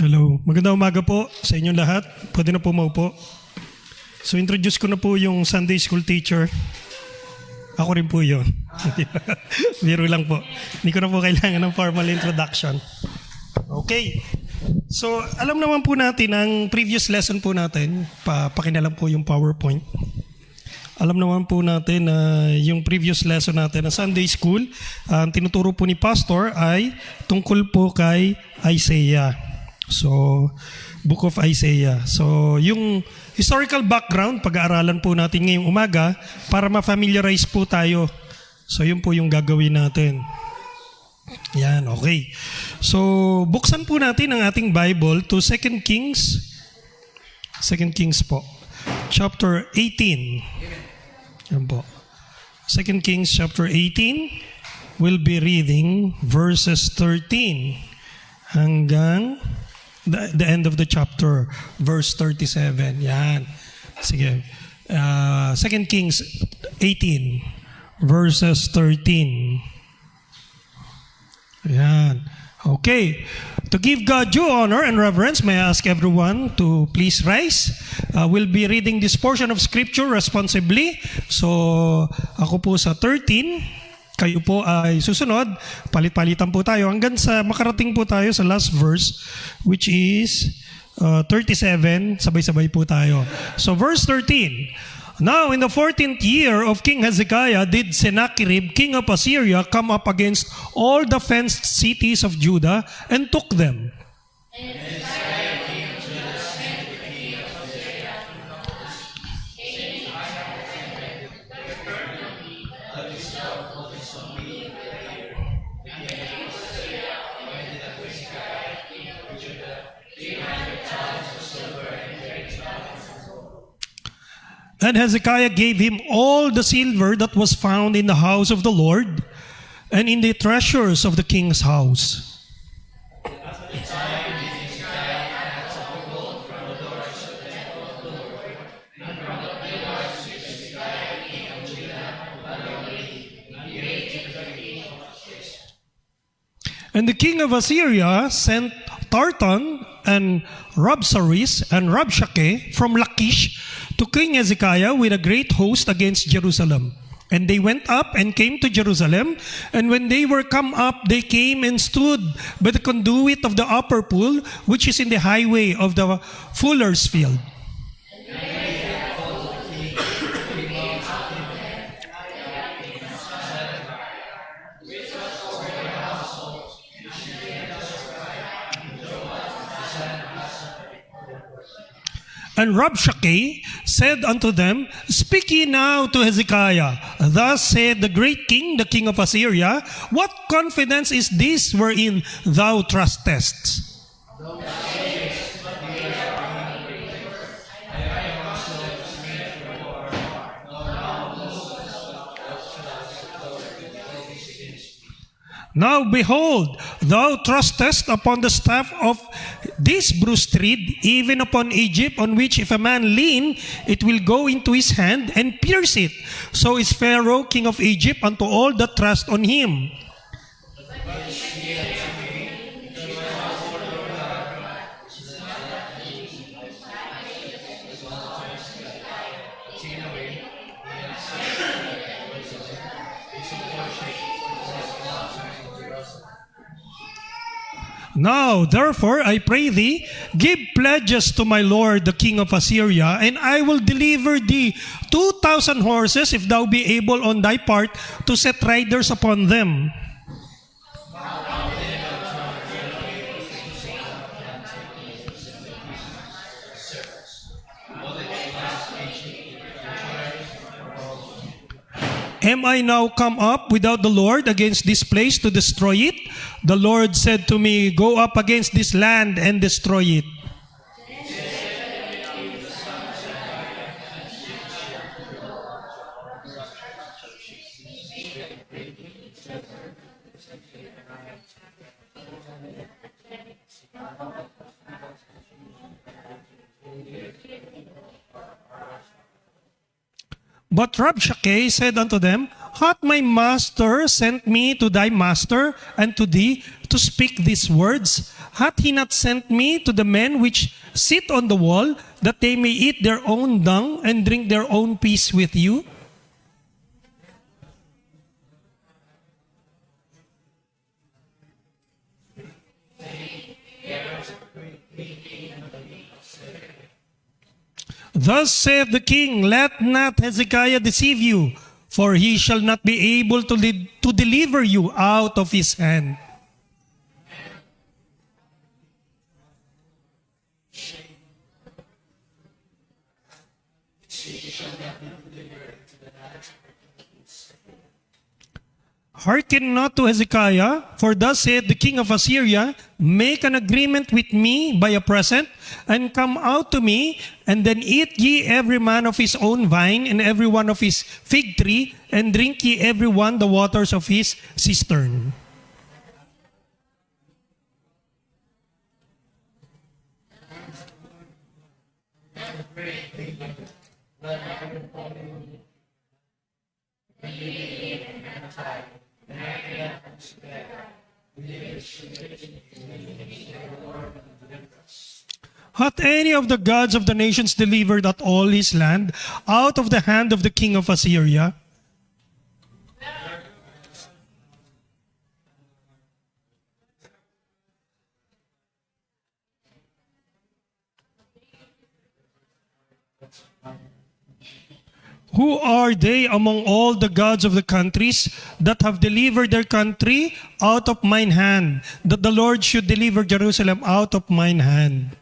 Hello. Magandang umaga po sa inyong lahat. Pwede na po maupo. So introduce ko na po yung Sunday School teacher. Ako rin po yun. Biro lang po. Hindi ko na po kailangan ng formal introduction. Okay. So alam naman po natin ang previous lesson po natin. Pakinalam po yung PowerPoint. Alam naman po natin na yung previous lesson natin na Sunday School, ang tinuturo po ni Pastor ay tungkol po kay Isaiah. So, Book of Isaiah. So, yung historical background, pag-aaralan po natin ngayong umaga para ma-familiarize po tayo. So, yun po yung gagawin natin. Yan, okay. So, buksan po natin ang ating Bible to 2 Kings. 2 Kings po. Chapter 18. Yan po. 2 Kings chapter 18. We'll be reading verses 13 hanggang the end of the chapter, verse 37. Yan. Sige. 2 Kings 18, verses 13. Yan. Okay. To give God due honor and reverence, may I ask everyone to please rise. We'll be reading this portion of Scripture responsibly. So, ako po sa 13. Kayo po ay susunod, palit-palitan po tayo hanggang sa makarating po tayo sa last verse, which is 37, sabay-sabay po tayo. So verse 13, Now in the 14th year of King Hezekiah did Sennacherib, king of Assyria, come up against all the fenced cities of Judah and took them. And Hezekiah gave him all the silver that was found in the house of the Lord and in the treasures of the king's house. And the king of Assyria sent Tartan and Rabsaris and Rabshakeh from Lachish to King Hezekiah with a great host against Jerusalem. And they went up and came to Jerusalem, and when they were come up, they came and stood by the conduit of the upper pool, which is in the highway of the fuller's field. And Rabshakeh said unto them, Speak ye now to Hezekiah. Thus said the great king, the king of Assyria, What confidence is this wherein thou trustest? Now behold, thou trustest upon the staff of this bruised reed, even upon Egypt, on which if a man lean, it will go into his hand and pierce it. So is Pharaoh, king of Egypt, unto all that trust on him. Now, therefore, I pray thee, give pledges to my lord the king of Assyria, and I will deliver thee 2,000 horses, if thou be able on thy part to set riders upon them. Am I now come up without the Lord against this place to destroy it? The Lord said to me, Go up against this land and destroy it. But Rabshakeh said unto them, Hath my master sent me to thy master and to thee to speak these words? Hath he not sent me to the men which sit on the wall, that they may eat their own dung and drink their own peace with you? Thus saith the king, let not Hezekiah deceive you, for he shall not be able to deliver you out of his hand. Hearken not to Hezekiah, for thus saith the king of Assyria, make an agreement with me by a present, and come out to me, and then eat ye every man of his own vine, and every one of his fig tree, and drink ye every one the waters of his cistern. Hath any of the gods of the nations delivered at all his land out of the hand of the king of Assyria? Who are they among all the gods of the countries that have delivered their country out of mine hand, that the Lord should deliver Jerusalem out of mine hand?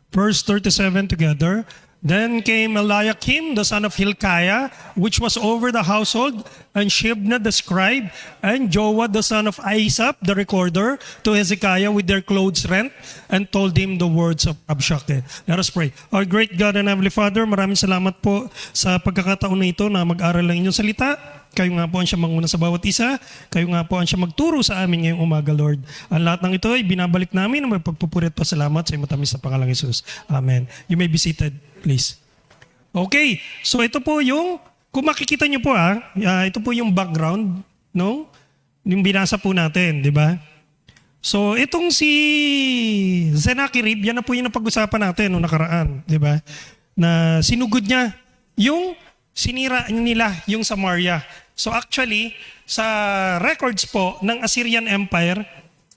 Verse 37 together. Then came Eliakim, the son of Hilkiah, which was over the household, and Shebna the scribe, and Joah the son of Asaph the recorder, to Hezekiah with their clothes rent, and told him the words of Rabshakeh. Let us pray. Our great God and Heavenly Father, maraming salamat po sa pagkakataon na ito na mag-aral ng inyong salita. Kayo nga po ang siya manguna sa bawat isa. Kayo nga po ang siya magturo sa amin ngayong umaga, Lord. Ang lahat ng ito ay binabalik namin na magpagpupuri at pasalamat sa matamis na pangalang Jesus. Amen. You may be seated, please. Okay, so ito po yung, kung makikita nyo po ito po yung background, no? Yung binasa po natin, di ba? So itong si Sennacherib, yan na po yung napag-usapan natin noong nakaraan, di ba? Na sinugod niya yung sinira nila yung Samaria. So actually, sa records po ng Assyrian Empire,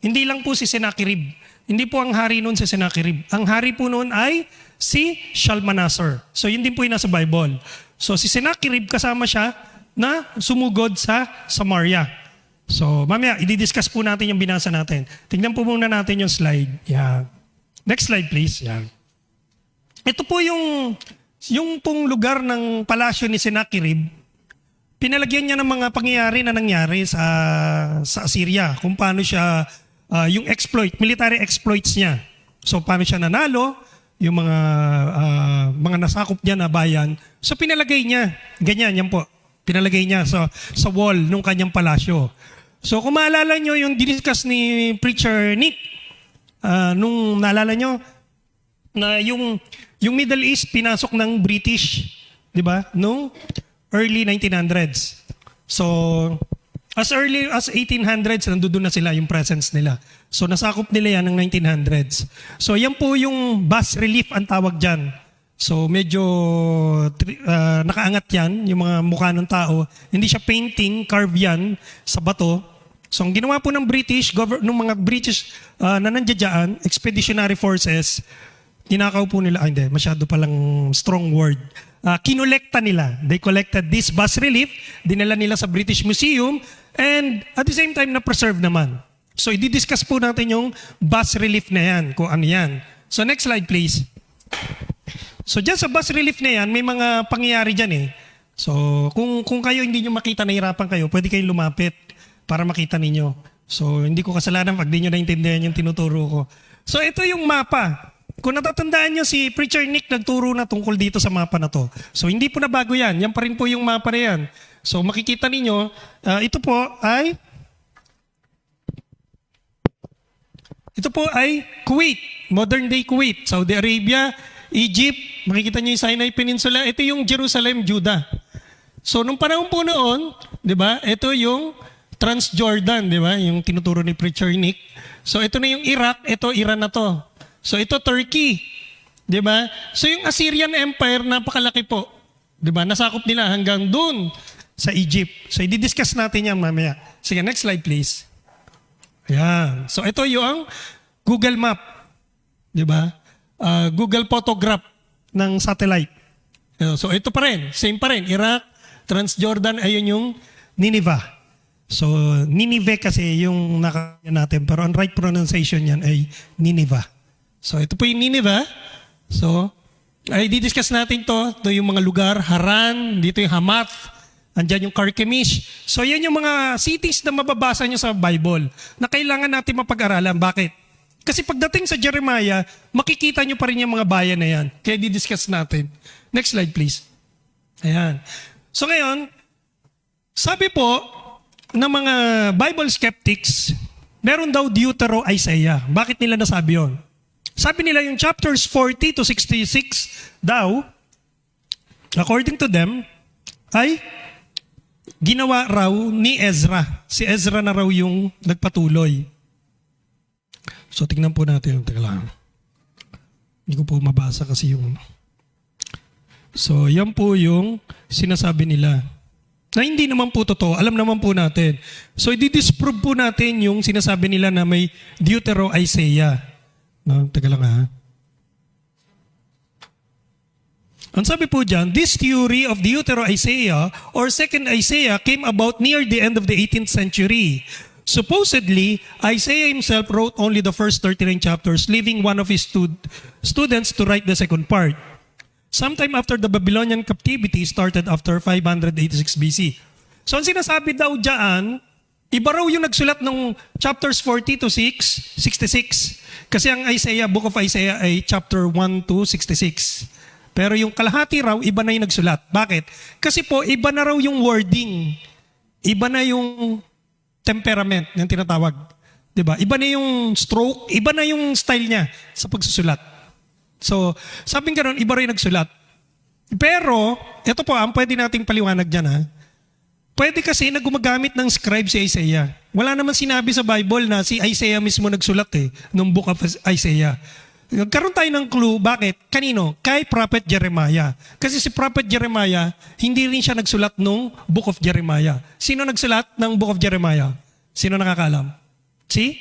hindi lang po si Sennacherib. Hindi po ang hari noon si Sennacherib. Ang hari po noon ay si Shalmaneser. So yun din po yung nasa Bible. So si Sennacherib kasama siya na sumugod sa Samaria. So mamaya, i-discuss po natin yung binasa natin. Tingnan po muna natin yung slide. Yeah. Next slide please. Yeah. Ito po yung pong lugar ng palasyo ni Sennacherib. Pinalagyan niya ng mga pangyayari na nangyari sa Assyria. Kung paano siya, yung military exploits niya. So paano siya nanalo, yung mga nasakop niya na bayan. So pinalagay niya, ganyan yan po. Pinalagay niya sa wall ng kanyang palasyo. So kung maalala nyo yung diniscuss ni Preacher Nick, nung naalala nyo, na yung Middle East pinasok ng British, di ba? Noong early 1900s. So, as early as 1800s, nandoon na sila yung presence nila. So, nasakop nila yan ng 1900s. So, yan po yung bas relief ang tawag dyan. So, medyo nakaangat yan, yung mga mukha ng tao. Hindi siya painting, carve yan sa bato. So, ang ginawa po ng ng mga British na nandiyan, expeditionary forces, tinakaw po nila, hindi, masyado palang strong word. Kinolekta nila. They collected this bas relief, dinala nila sa British Museum, and at the same time, na-preserve naman. So, i-discuss po natin yung bas relief na yan, kung ano yan. So, next slide please. So, dyan sa bas relief na yan, may mga pangyayari dyan eh. So, kung kayo hindi nyo makita, nahirapan kayo, pwede kayong lumapit para makita ninyo. So, hindi ko kasalanan pag di nyo naintindihan yung tinuturo ko. So, ito yung mapa. Kung natatandaan nyo, si Preacher Nick nagturo na tungkol dito sa mapa na to. So, hindi po na bago yan. Yan pa rin po yung mapa na yan. So, makikita ninyo, ito po ay Ito po ay Kuwait, modern day Kuwait, Saudi Arabia, Egypt, makikita niyo yung Sinai Peninsula, ito yung Jerusalem, Judah. So nung panahon po noon, 'di ba? Ito yung Transjordan, 'di ba? Yung tinuturo ni Preacher Nick. So ito na yung Iraq, ito Iran na 'to. So ito Turkey, 'di ba? So yung Assyrian Empire napakalaki po. 'Di ba? Nasakop nila hanggang doon sa Egypt. So i-discuss natin 'yan mamaya. Sige, next slide please. Ayan. So ito yung Google Map, 'di ba? Google Photograph ng satellite. So ito pa rin, same pa rin, Iraq, Transjordan, ayun yung Nineveh. So Nineveh kasi yung nakakaya natin, pero ang right pronunciation yan ay Nineveh. So ito po yung Nineveh. So ay di-discuss natin to. Ito yung mga lugar, Haran, dito yung Hamath, andyan yung Carchemish. So yan yung mga cities na mababasa nyo sa Bible na kailangan natin mapag-aralan. Bakit? Kasi pagdating sa Jeremiah, makikita nyo pa rin yung mga bayan na yan. Kaya di-discuss natin. Next slide please. Ayan. So ngayon, sabi po ng mga Bible skeptics, meron daw Deutero-Isaiah. Bakit nila nasabi yun? Sabi nila yung chapters 40 to 66 daw, according to them, ay ginawa raw ni Ezra. Si Ezra na raw yung nagpatuloy. So tingnan po natin. Teka lang. Hindi ko po mabasa kasi yung... So yan po yung sinasabi nila. Na hindi naman po totoo. Alam naman po natin. So i-disprove po natin yung sinasabi nila na may Deutero-Isaiah. No, teka lang ha. Ang sabi po dyan, this theory of Deutero-Isaiah or second Isaiah came about near the end of the 18th century. Supposedly, Isaiah himself wrote only the first 39 chapters, leaving one of his students to write the second part. Sometime after the Babylonian captivity started after 586 BC. So ang sinasabi daw dyan, iba raw yung nagsulat ng chapters 40 to 66. Kasi ang Isaiah, Book of Isaiah ay chapter 1 to 66. Pero yung kalahati raw, iba na yung nagsulat. Bakit? Kasi po, iba na raw yung wording. Iba na yung temperament, yung tinatawag. Diba? Iba na yung stroke, iba na yung style niya sa pagsusulat. So, sabing gano'n, iba rin nagsulat. Pero, ito po, ang pwede nating paliwanag dyan ha. Pwede kasi na gumagamit ng scribe si Isaiah. Wala naman sinabi sa Bible na si Isaiah mismo nagsulat ng Book of Isaiah. Nagkaroon tayo ng clue, bakit? Kanino? Kay Prophet Jeremiah. Kasi si Prophet Jeremiah, hindi rin siya nagsulat ng Book of Jeremiah. Sino nagsulat ng Book of Jeremiah? Sino nakakaalam? Si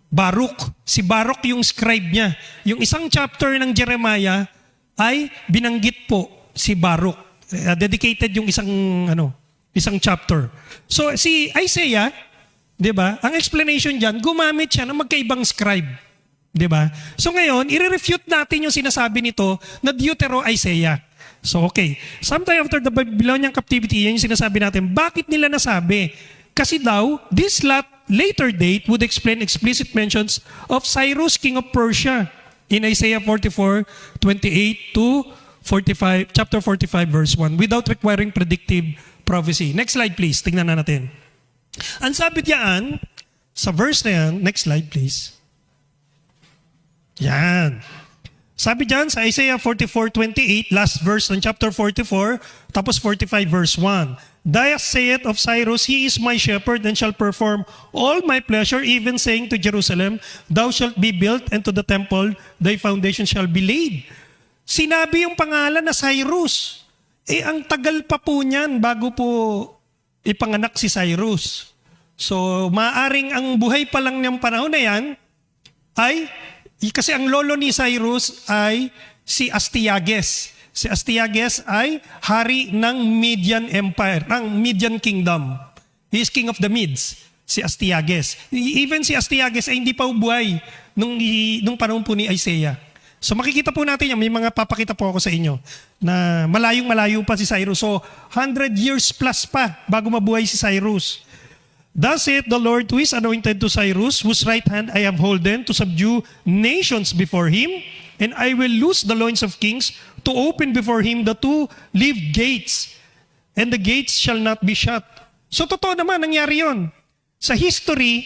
Baruch. Si Baruch yung scribe niya. Yung isang chapter ng Jeremiah ay binanggit po si Baruch. Dedicated yung isang chapter. So si Isaiah, 'di ba? Ang explanation diyan, gumamit siya ng magkaibang scribe, 'di ba? So ngayon, i-refute natin yung sinasabi nito na Deutero-Isaiah. So okay, sometime after the Babylonian captivity, yan yung sinasabi natin. Bakit nila nasabi? Kasi daw, this later date would explain explicit mentions of Cyrus, king of Persia, in Isaiah 44:28 to 45, chapter 45 verse 1 without requiring predictive prophecy. Next slide please. Tingnan na natin. Ang sabi diyan, sa verse na yan, next slide please. Yan. Sabi diyan sa Isaiah 44:28, last verse ng chapter 44, tapos 45 verse 1. Thus saith of Cyrus, he is my shepherd and shall perform all my pleasure, even saying to Jerusalem, thou shalt be built, and to the temple thy foundation shall be laid. Sinabi yung pangalan na Cyrus. Ang tagal pa po niyan bago po ipanganak si Cyrus. So, maaring ang buhay pa lang niyang panahon na yan ay, kasi ang lolo ni Cyrus ay si Astyages. Si Astyages ay hari ng Median Empire, ng Median Kingdom. He is king of the Medes, si Astyages. Even si Astyages ay hindi pa buhay nung panahon po ni Isaiah. So makikita po natin yan, may mga papakita po ako sa inyo na malayong-malayo pa si Cyrus. So 100 years plus pa bago mabuhay si Cyrus. Thus saith the Lord who is anointed to Cyrus, whose right hand I have holden to subdue nations before him, and I will loose the loins of kings to open before him the two-leaved gates, and the gates shall not be shut. So totoo naman, nangyari yon. Sa history,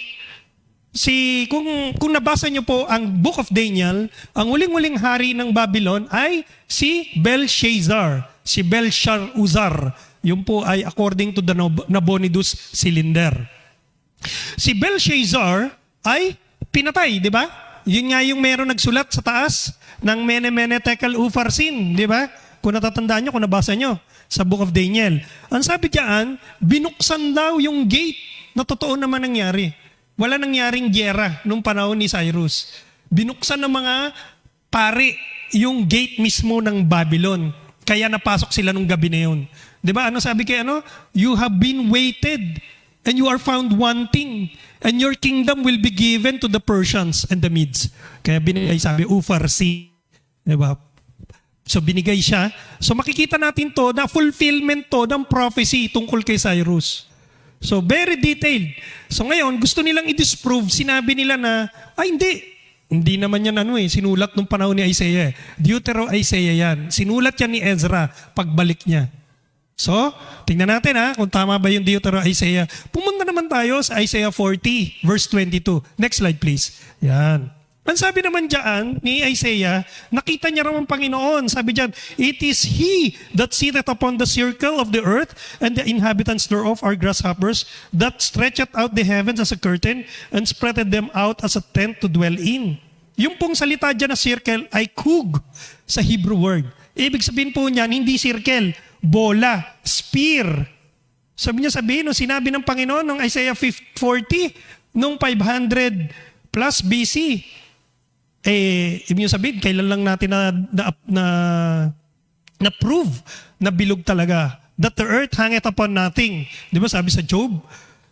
kung nabasa niyo po ang Book of Daniel, ang uling-uling hari ng Babylon ay si Belshazzar, si Belshazzar. Yun po ay according to the Nabonidus Cylinder. Si Belshazzar ay pinatay, di ba? Yun nga yung meron nagsulat sa taas ng Mene Mene Tekel Upharsin, di ba? Kung natatandaan nyo, kung nabasa nyo sa Book of Daniel. Ang sabi diyan, binuksan daw yung gate na totoo naman nangyari. Wala nangyaring gyera nung panahon ni Cyrus. Binuksan ng mga pare yung gate mismo ng Babylon. Kaya napasok sila nung gabi na yun. Di ba? Ano sabi kay ano? You have been weighted and you are found wanting, and your kingdom will be given to the Persians and the Medes. Kaya binigay, sabi, Upharsin. Diba? So binigay siya. So makikita natin to na fulfillment to ng prophecy tungkol kay Cyrus. So very detailed. So ngayon, gusto nilang i-disprove, sinabi nila na, ay hindi naman yan sinulat nung panahon ni Isaiah. Deutero-Isaiah yan. Sinulat yan ni Ezra pagbalik niya. So, tingnan natin kung tama ba yung Deutero-Isaiah. Pumunta naman tayo sa Isaiah 40, verse 22. Next slide please. Yan. Ang sabi naman dyan ni Isaiah, nakita niya raw ang Panginoon. Sabi dyan, it is He that sitteth upon the circle of the earth, and the inhabitants thereof are grasshoppers, that stretcheth out the heavens as a curtain, and spreadeth them out as a tent to dwell in. Yung pong salita dyan na circle ay kug sa Hebrew word. Ibig sabihin po niyan, hindi circle, bola, spear. Sabihin nung sinabi ng Panginoon ng Isaiah 40, nung 500 plus BC, ibig sabihin, kailan lang natin na prove na bilog talaga. That the earth hangeth upon nothing. Di ba sabi sa Job?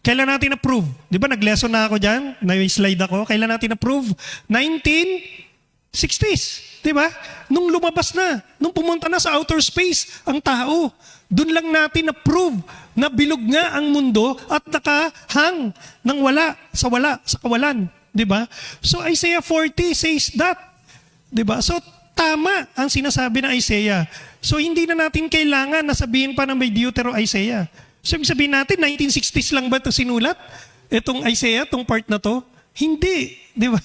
Kailan natin na-prove? Di ba nag-lesson na ako dyan? Na-slide ako. Kailan natin na-prove? 1960s. Di ba? Nung lumabas na. Nung pumunta na sa outer space ang tao. Doon lang natin na-prove na bilog nga ang mundo at nakahang ng wala, sa kawalan. Diba? So Isaiah 40 says that. Diba? So tama ang sinasabi ng Isaiah. So hindi na natin kailangan na sabihin pa ng may Deutero-Isaiah. So sabihin natin, 1960s lang ba ito sinulat? Itong Isaiah, itong part na to? Hindi. Diba?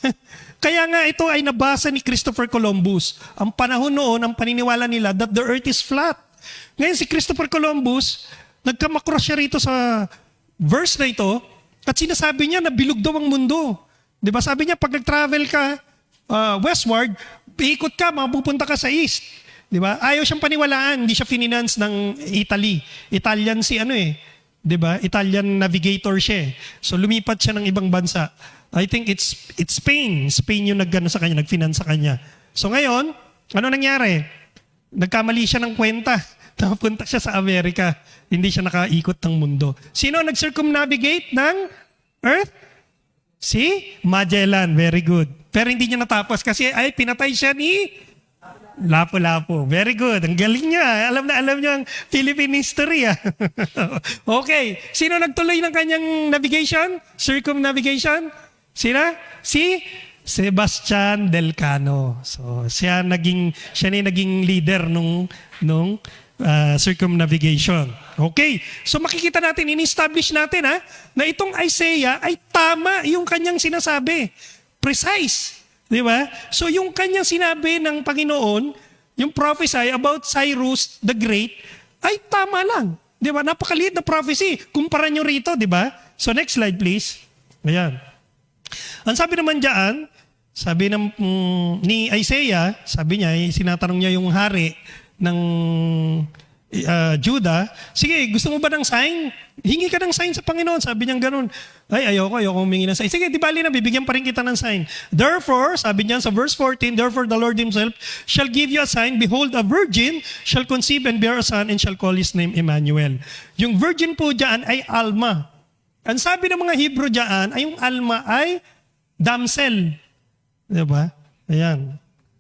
Kaya nga ito ay nabasa ni Christopher Columbus. Ang panahon noon, ang paniniwala nila that the earth is flat. Ngayon si Christopher Columbus, nagkamakros siya rito sa verse na ito at sinasabi niya na bilog daw ang mundo. Di ba? Sabi niya, pag nag-travel ka westward, ikot ka, mapupunta ka sa east. Di ba? Ayaw siyang paniwalaan, hindi siya finance ng Italy. Italian si di ba? Italian navigator siya. So lumipat siya ng ibang bansa. I think it's Spain. Spain yung sa kanya, nag-finance sa kanya. So ngayon, ano nangyari? Nagkamali siya ng kwenta. Napunta siya sa Amerika. Hindi siya nakaikot ng mundo. Sino nag-circumnavigate ng Earth? Si Magellan, very good. Pero hindi niya natapos kasi pinatay siya ni Lapu-Lapu. Very good. Ang galing niya. Alam niya ang Philippine history. Okay. Sino nagtuloy ng kanyang navigation? Circumnavigation? Sino? Si Sebastian Elcano. So, siya na naging leader nung circumnavigation. Okay. So makikita natin, in-establish natin na itong Isaiah ay tama yung kanyang sinasabi. Precise. Di ba? So yung kanyang sinabi ng Panginoon, yung prophesy about Cyrus the Great, ay tama lang. Di ba? Napakaliit na prophecy. Kumpara nyo rito, di ba? So next slide please. Ayan. Ang sabi naman diyan, sabi ni Isaiah, sabi niya, sinatanong niya yung hari ng Judah, sige, gusto mo ba ng sign? Hingi ka ng sign sa Panginoon. Sabi niya ganun. Ay, ayoko humingi ng sign. Sige, di bali na, bibigyan pa rin kita ng sign. Therefore, sabi niya sa verse 14, therefore the Lord himself shall give you a sign. Behold, a virgin shall conceive and bear a son and shall call his name Emmanuel. Yung virgin po dyan ay Alma. Ang sabi ng mga Hebrew dyan, ay yung Alma ay damsel. Diba? Ayan.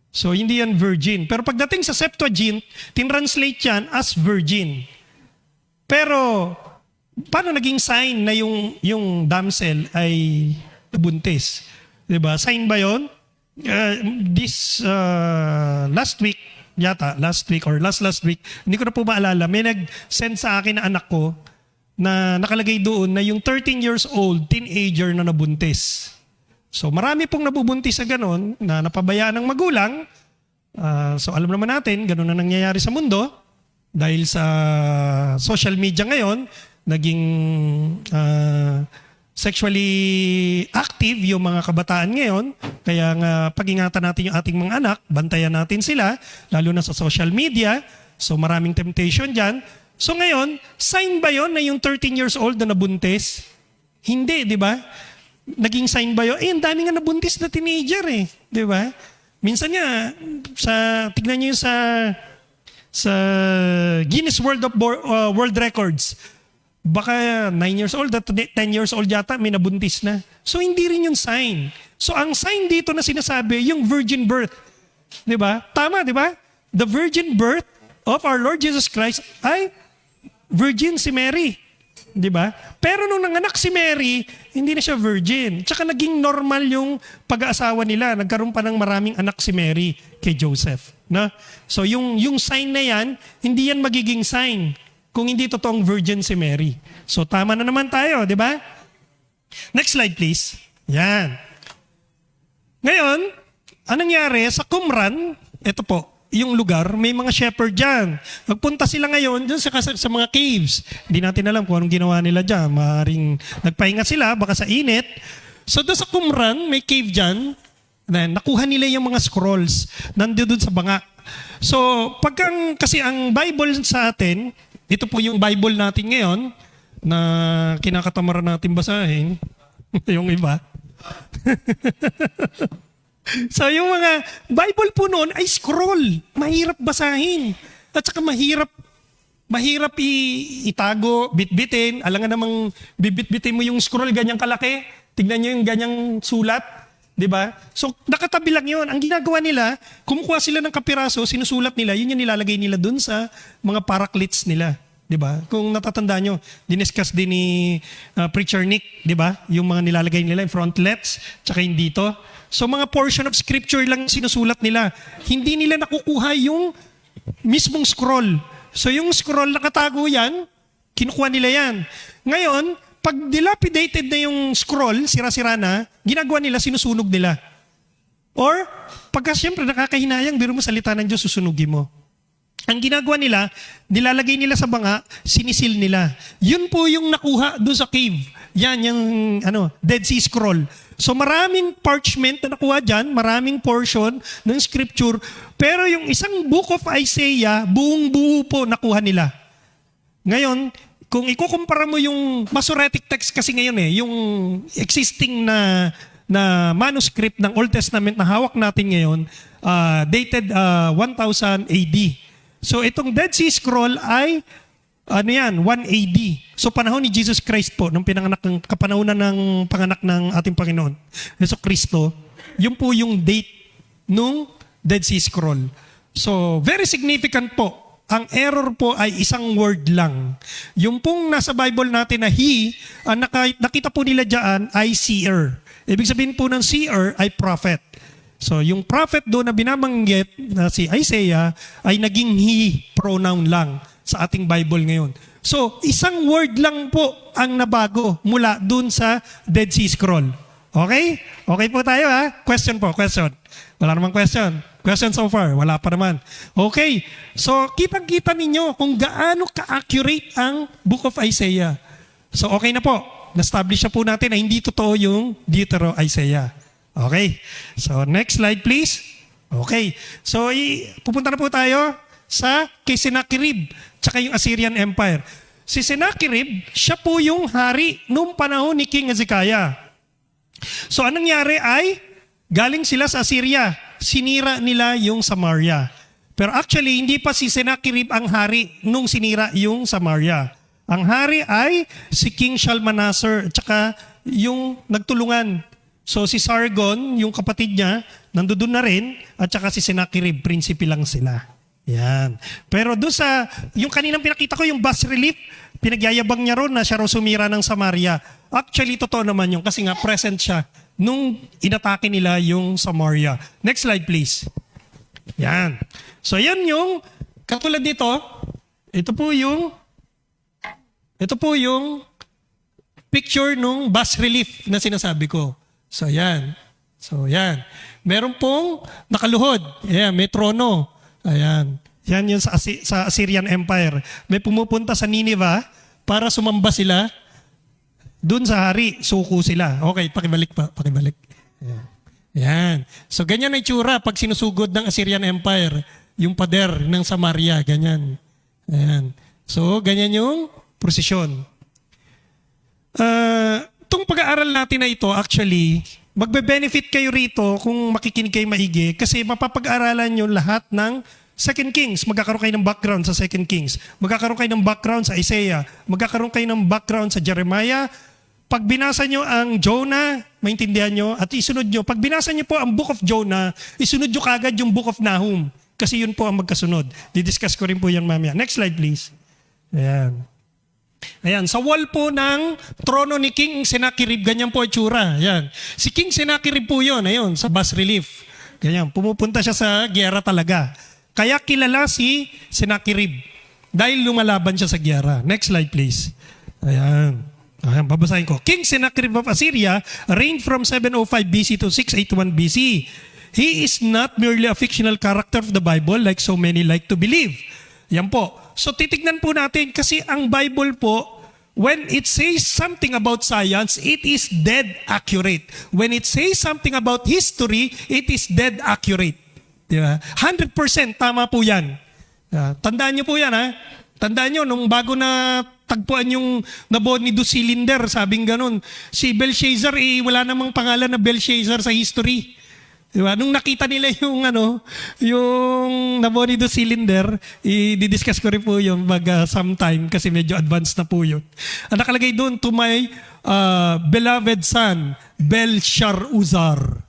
So, hindi yan virgin. Pero pagdating sa Septuagint, tinranslate yan as virgin. Pero, paano naging sign na yung damsel ay buntis? Diba? Sign ba yun? Last week or last week, hindi ko na po maalala, may nag-send sa akin na anak ko na nakalagay doon na yung 13 years old teenager na nabuntis. So marami pong nabubuntis sa ganon na napabayaan ng magulang. So alam naman natin, ganon na nangyayari sa mundo dahil sa social media ngayon, naging sexually active yung mga kabataan ngayon. Kaya nga pag-ingatan natin yung ating mga anak, bantayan natin sila, lalo na sa social media. So maraming temptation dyan. So ngayon, sign ba yon na yung 13 years old na nabuntis? Hindi, di ba? Naging sign ba yun? Ang dami nga nabuntis na teenager eh. Di ba? Minsan nga, tignan nyo yung sa Guinness World Records. Baka 9 years old at 10 years old yata may nabuntis na. So hindi rin yung sign. So ang sign dito na sinasabi, yung virgin birth. Di ba? Tama, di ba? The virgin birth of our Lord Jesus Christ ay virgin si Mary. Di ba? Pero nung nanganak si Mary, hindi na siya virgin. Tsaka naging normal yung pag-aasawa nila. Nagkaroon pa ng maraming anak si Mary kay Joseph. No? So yung sign na yan, hindi yan magiging sign kung hindi totoong virgin si Mary. So tama na naman tayo, di ba? Next slide please. Yan. Ngayon, anong nangyari sa Qumran? Ito po. Yung lugar, may mga shepherd dyan. Magpunta sila ngayon dyan sa mga caves. Hindi natin alam kung anong ginawa nila dyan. Maaaring nagpahinga sila, baka sa init. So doon sa Qumran, may cave dyan. Nakuha nila yung mga scrolls. Nandoon sa banga. So kasi ang Bible sa atin, ito po yung Bible natin ngayon na kinakatamaran natin basahin. Yung iba. So yung mga Bible po noon ay scroll. Mahirap basahin. At saka mahirap itago, bitbitin. Alam nga namang bibitbitin mo yung scroll, ganyang kalaki. Tignan nyo yung ganyang sulat. Diba? So nakatabi lang yun. Ang ginagawa nila, kumukuha sila ng kapiraso, sinusulat nila, yun yung nilalagay nila dun sa mga paraklits nila. Diba? Kung natatandaan nyo, diniscuss din ni Preacher Nick, diba? Yung mga nilalagay nila, yung frontlets, tsaka yung dito. So mga portion of scripture lang sinusulat nila. Hindi nila nakukuha yung mismong scroll. So yung scroll nakatago yan, kinukuha nila yan. Ngayon, pag dilapidated na yung scroll, sira-sira na, ginagawa nila, sinusunog nila. Or, pagka siyempre nakakahinayang, biro mo salita ng Diyos, susunugin mo. Ang ginagawa nila, nilalagay nila sa banga, sinisil nila. Yun po yung nakuha doon sa cave. Yan, yung Dead Sea Scroll. So maraming parchment na nakuha dyan, maraming portion ng scripture, pero yung isang book of Isaiah, buong buo po nakuha nila. Ngayon, kung ikukumpara mo yung Masoretic text kasi ngayon yung existing na manuscript ng Old Testament na hawak natin ngayon, dated 1000 AD. So itong Dead Sea Scroll ay 1 AD. So panahon ni Jesus Christ po, nung kapanahonan ng panganak ng ating Panginoon, Yeso Kristo, yun po yung date nung Dead Sea Scroll. So very significant po. Ang error po ay isang word lang. Yung pong nasa Bible natin na he, ang nakita po nila dyan ay seer. Ibig sabihin po ng seer ay prophet. So yung prophet doon na binabanggit na si Isaiah ay naging he pronoun lang sa ating Bible ngayon. So, isang word lang po ang nabago mula dun sa Dead Sea Scroll. Okay? Okay po tayo ha? Question po, question. Wala namang question. Question so far, wala pa naman. Okay. So, kitang-kita ninyo kung gaano ka-accurate ang Book of Isaiah. So, okay na po. Na-establish na po natin na hindi totoo yung Deutero-Isaiah. Okay. So, next slide please. Okay. So, pupunta na po tayo sa kay Sennacherib tsaka yung Assyrian Empire. Si Sennacherib, siya po yung hari noong panahon ni King Hezekiah. So anong nangyari ay galing sila sa Assyria. Sinira nila yung Samaria. Pero actually, hindi pa si Sennacherib ang hari nung sinira yung Samaria. Ang hari ay si King Shalmaneser tsaka yung nagtulungan. So si Sargon, yung kapatid niya, nandoon na rin at tsaka si Sennacherib, prinsipe lang sila. Yan. Pero doon sa, yung kaninang pinakita ko, yung bas relief, pinagyayabang niya ron na siya ro sumira ng Samaria. Actually, totoo naman yun kasi nga present siya nung inatake nila yung Samaria. Next slide please. Yan. So yan yung, katulad dito, ito po yung picture nung bas relief na sinasabi ko. So yan. So yan. Meron pong nakaluhod. Ayan, may trono. Ayan. Yan yun sa Assyrian Empire. May pumupunta sa Nineveh para sumamba sila. Doon sa hari, suko sila. Okay, pakibalik pa. Pakibalik. Ayan. Yan. So ganyan ang itsura pag sinusugod ng Assyrian Empire. Yung pader ng Samaria. Ganyan. Ayan. So ganyan yung prosesyon. Itong pag-aaral natin na ito, actually, magbe-benefit kayo rito kung makikinig kayo maigi kasi mapapag-aralan nyo lahat ng 2 Kings. Magkakaroon kayo ng background sa 2 Kings. Magkakaroon kayo ng background sa Isaiah. Magkakaroon kayo ng background sa Jeremiah. Pag binasa nyo ang Jonah, maintindihan nyo, at isunod nyo. Pag binasa nyo po ang Book of Jonah, isunod nyo kagad yung Book of Nahum. Kasi yun po ang magkasunod. Didiscuss ko rin po yan mamaya. Next slide please. Ayan. Ayan, sa wall po ng trono ni King Sennacherib, ganyan po itsura. Ayan. Si King Sennacherib po yun, ayun, sa bas relief. Ganyan, pumupunta siya sa giyera talaga. Kaya kilala si Sennacherib dahil lumalaban siya sa giyera. Next slide please. Ayan. Ayan, babasahin ko. King Sennacherib of Assyria reigned from 705 BC to 681 BC. He is not merely a fictional character of the Bible like so many like to believe. Yan po. So titignan po natin kasi ang Bible po, when it says something about science, it is dead accurate. When it says something about history, it is dead accurate. Di ba? 100% tama po yan. Tandaan nyo po yan ha. Tandaan nyo, nung bago na tagpuan yung Nabonidus cylinder, sabing ganun. Si Belshazzar, wala namang pangalan na Belshazzar sa history. Diba? Nung nakita nila yung yung Nabonidus cylinder, i-discuss ko rin po yung sometime kasi medyo advanced na po yun. Ang nakalagay doon, to my beloved son, Belshazzar.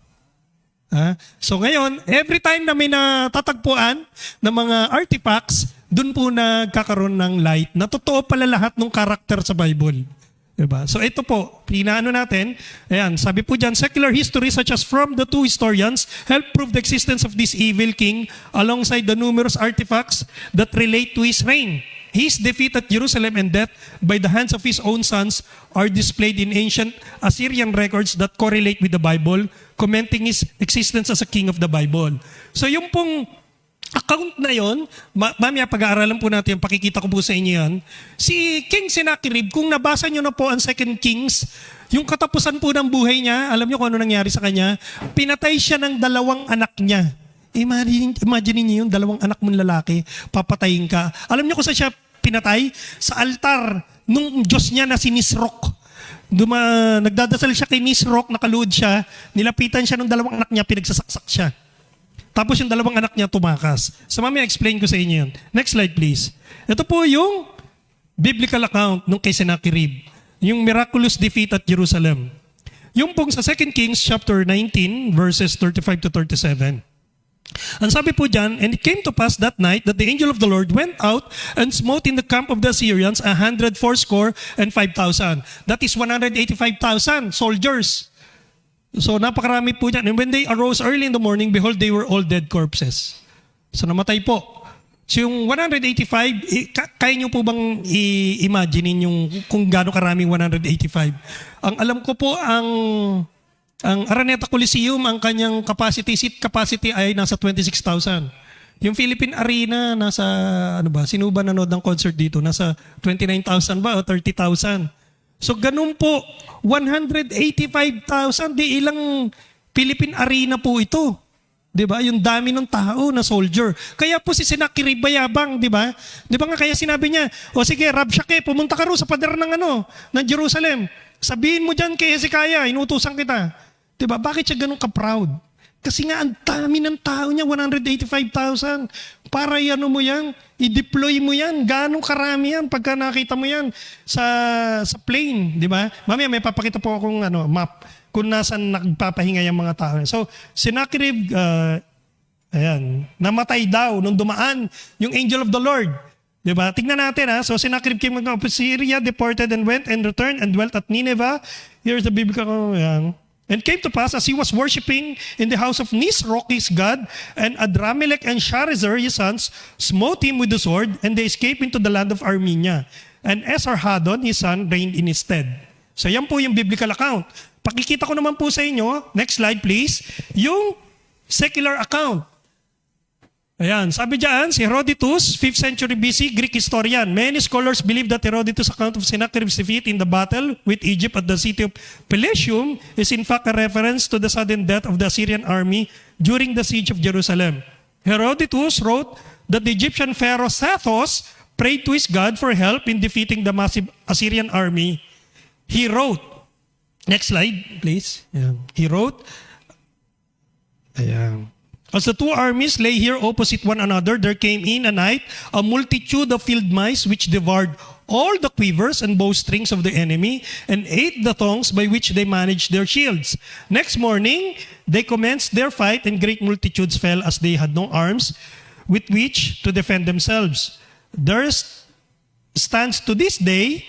So ngayon, every time na may natatagpuan ng mga artifacts, doon po nagkakaroon ng light na totoo pala lahat ng karakter sa Bible. Diba? So ito po, pinaano natin, ayan, sabi po dyan, secular history such as from the two historians help prove the existence of this evil king alongside the numerous artifacts that relate to his reign. His defeat at Jerusalem and death by the hands of his own sons are displayed in ancient Assyrian records that correlate with the Bible, commenting his existence as a king of the Bible. So yung pong account na yon, mamaya pag-aaralan po natin, pakikita ko po sa inyo yan. Si King Sennacherib, kung nabasa nyo na po ang 2 Kings, yung katapusan po ng buhay niya, alam nyo kung ano nangyari sa kanya? Pinatay siya ng 2 anak niya. Imagine niyo yung 2 anak mong lalaki, papatayin ka. Alam nyo kung saan siya pinatay? Sa altar nung Diyos niya na si Nisroch. Nagdadasal siya kay Nisroch, nakaluhod siya, nilapitan siya ng 2 anak niya, pinagsasaksak siya. Tapos yung 2 anak niya tumakas. So mamaya explain ko sa inyo yun. Next slide please. Ito po yung biblical account ng kay Sennacherib. Yung miraculous defeat at Jerusalem. Yung pong sa 2 Kings chapter 19 verses 35 to 37. Ang sabi po dyan, and it came to pass that night that the angel of the Lord went out and smote in the camp of the Assyrians 180,5,000. That is 185,000 soldiers. So napakarami po niyan. And when they arose early in the morning, behold, they were all dead corpses. So namatay po. So yung 185, kaya niyo po bang i-imagine yung kung gaano karaming 185? Ang alam ko po, ang Araneta Coliseum, ang kanyang seat capacity ay nasa 26,000. Yung Philippine Arena, nasa, sino ba nanood ng concert dito? Nasa 29,000 ba o 30,000? So ganun po, 185,000, di ilang Philippine Arena po ito. 'Di ba? Yung dami ng tao na soldier. Kaya po si Sennacherib bayabang, 'di ba? 'Di ba nga kaya sinabi niya, "O sige, Rabshakeh, pumunta ka ro sa pader ng Jerusalem. Sabihin mo diyan kay Hezekiah, inutusan kita." 'Di ba? Bakit siya ganun ka-proud? Kasi nga ang dami ng tao niya, 185,000. Para mo yan, i-deploy mo yan. Ganong karami yan pagka nakita mo yan sa plane, di ba? Mamaya may papakita po akong map kung nasan nagpapahinga yung mga tao. So, Sennacherib, namatay daw nung dumaan yung angel of the Lord. Di ba? Tingnan natin ha. So, Sennacherib came of Syria, deported and went and returned and dwelt at Nineveh. Here's the biblical, And came to pass, as he was worshipping in the house of Nisroch, his god, and Adramelech and Sharezer, his sons, smote him with the sword, and they escaped into the land of Armenia. And Esarhaddon, his son, reigned in his stead. So yan po yung biblical account. pakikita ko naman po sa inyo, next slide please, yung secular account. Ayan, sabi diyan, si Herodotus, 5th century BC, Greek historian. Many scholars believe that Herodotus' account of Sennacherib's defeat in the battle with Egypt at the city of Pelusium is in fact a reference to the sudden death of the Assyrian army during the siege of Jerusalem. Herodotus wrote that the Egyptian pharaoh Sathos prayed to his God for help in defeating the massive Assyrian army. He wrote, next slide please. Ayan. He wrote, ayan. As the two armies lay here opposite one another, there came in a night a multitude of field mice which devoured all the quivers and bowstrings of the enemy and ate the thongs by which they managed their shields. Next morning, they commenced their fight and great multitudes fell as they had no arms with which to defend themselves. There stands to this day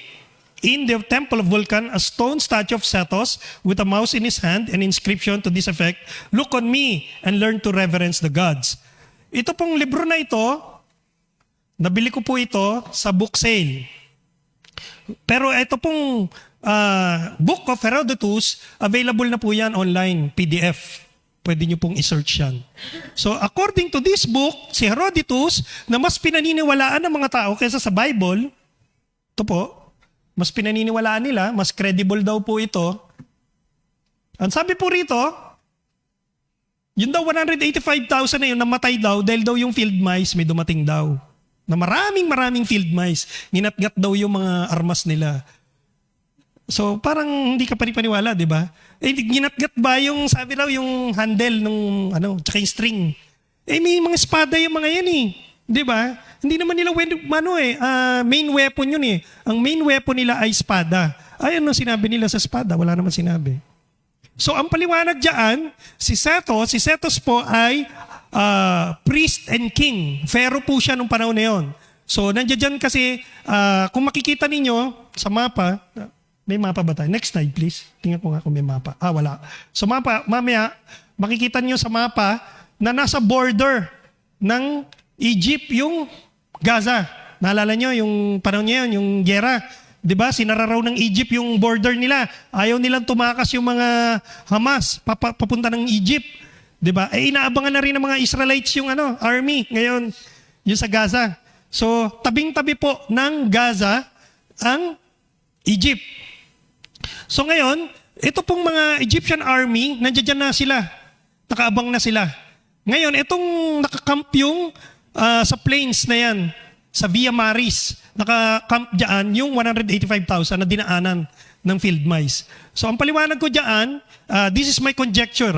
in the temple of Vulcan a stone statue of Sathos with a mouse in his hand and inscription to this effect, "Look on me and learn to reverence the gods." Ito pong libro na ito, nabili ko po ito sa book sale. Pero ito pong Book of Herodotus, available na po yan online, PDF. Pwede nyo pong i-search yan. So according to this book, si Herodotus, na mas pinaniniwalaan ng mga tao kaysa sa Bible, ito po, mas pinaniniwalaan nila, mas credible daw po ito. Ang sabi po rito, yun daw 185,000 na yun, namatay daw dahil daw yung field mice may dumating daw. Na maraming field mice. Ginat-gat daw yung mga armas nila. So parang hindi ka panipaniwala, di ba? Eh, ginat-gat ba yung, sabi raw, yung handle nung, tsaka yung string. Eh, may mga espada yung mga yan eh. Di ba? Hindi naman nila main weapon yun eh. Ang main weapon nila ay espada. Ay, ano sinabi nila sa espada? Wala naman sinabi. So, ang paliwanag dyan, si Sethos po ay priest and king. Pharaoh po siya nung panahon na yun. So, nandiyan dyan kasi, kung makikita ninyo sa mapa, may mapa ba tayo? Next slide, please. Tingnan ko nga kung may mapa. Wala. So, mamaya, makikita niyo sa mapa na nasa border ng Egypt yung Gaza. Naalala nyo, yung panahon niya yun, yung gera. Diba? Sinara raw ng Egypt yung border nila. Ayaw nilang tumakas yung mga Hamas papunta ng Egypt. Diba? Eh, inaabangan na rin ng mga Israelites yung army ngayon, yung sa Gaza. So, tabing-tabi po ng Gaza ang Egypt. So ngayon, ito pong mga Egyptian army, nandiyan na sila. Nakaabang na sila. Ngayon, itong nakakamp yung sa plains na yan, sa Via Maris, naka-camp dyan yung 185,000 na dinaanan ng field mice. So ang paliwanag ko dyan, this is my conjecture.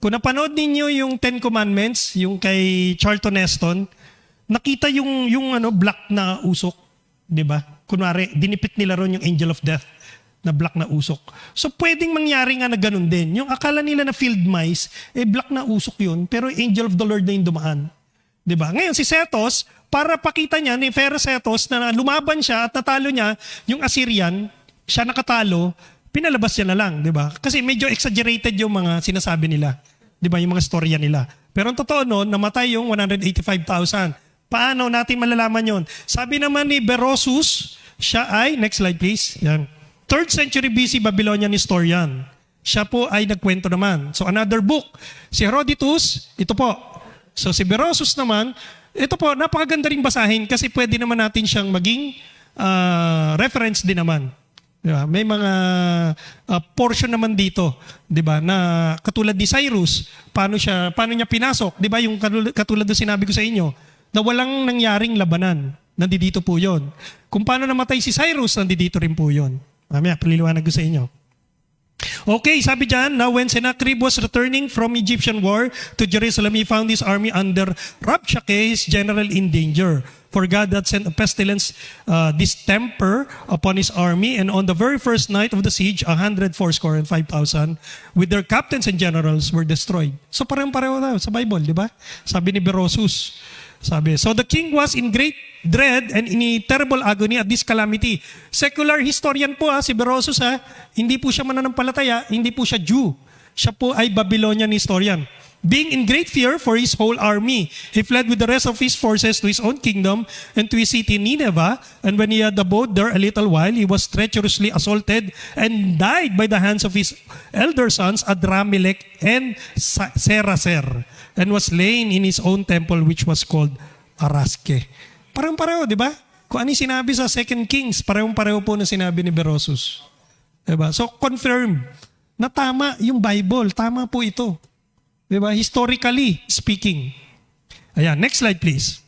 Kung napanood ninyo yung 10 Commandments, yung kay Charlton Heston, nakita yung black na usok, di ba? Kunwari, dinipit nila ron yung angel of death na black na usok. So pwedeng mangyari nga na ganun din. Yung akala nila na field mice, black na usok yun, pero angel of the Lord na yung dumaan. Diba? Ngayon si Sethos, para pakita niya ni Pharaoh Sethos na lumaban siya at natalo niya yung Assyrian, siya nakatalo, pinalabas niya na lang, diba? Kasi medyo exaggerated yung mga sinasabi nila, diba? Yung mga storya nila. Pero ang totoo noon, namatay yung 185,000. Paano natin malalaman yon? Sabi naman ni Berosus, siya ay, next slide please, yan. 3rd century BC Babylonian historian. Siya po ay nagkwento naman. So another book, si Herodotus, ito po. So si Berosus naman, ito po, napakaganda rin basahin kasi pwede naman natin siyang maging reference din naman. Diba? May mga portion naman dito, 'di ba? Na katulad ni Cyrus, paano niya pinasok, 'di ba? Yung katulad ng sinabi ko sa inyo, na walang nangyaring labanan. Nandito po 'yon. Kung paano namatay si Cyrus, nandito rin po 'yon. Mamaya paliliwanag ko sa inyo. Okay, sabi dyan, now when Sennacherib was returning from Egyptian war to Jerusalem, he found his army under Rabshakeh, his general, in danger. For God had sent a pestilence, distemper upon his army, and on the very first night of the siege, 100 fourscore and 5,000 with their captains and generals were destroyed. So parehong-pareho na sa Bible, di ba? Sabi ni Berosus. Sabi, so the king was in great dread and in a terrible agony at this calamity. Secular historian po si Berosus Hindi po siya mananampalataya, hindi po siya Jew. Siya po ay Babylonian historian. Being in great fear for his whole army, he fled with the rest of his forces to his own kingdom and to his city Nineveh. And when he had abode there a little while, he was treacherously assaulted and died by the hands of his elder sons Adramelech and Seraser, and was slain in his own temple, which was called Araske. Parang pareho, di ba? Kung ano yung sinabi sa 2 Kings, parehong-pareho po na sinabi ni Berosus. Diba? So, confirm na tama yung Bible. Tama po ito. Diba? Historically speaking. Ayan, next slide please.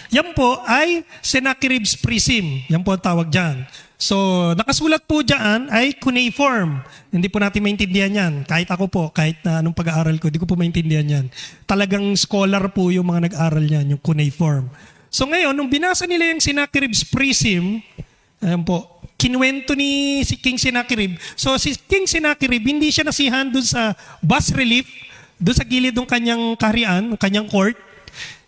Yan po ay Sennacherib's prism. Yan po ang tawag dyan. So, nakasulat po dyan ay cuneiform. Hindi po natin maintindihan yan. Kahit ako po, kahit na anong pag-aaral ko, hindi ko po maintindihan yan. Talagang scholar po yung mga nag-aaral yan, yung cuneiform. So ngayon, nung binasa nila yung Sennacherib's prism, ayan po, kinuwento ni si King Sennacherib. So si King Sennacherib, hindi siya nasihan doon sa bas relief, doon sa gilid ng kanyang kaharian, ng kanyang court.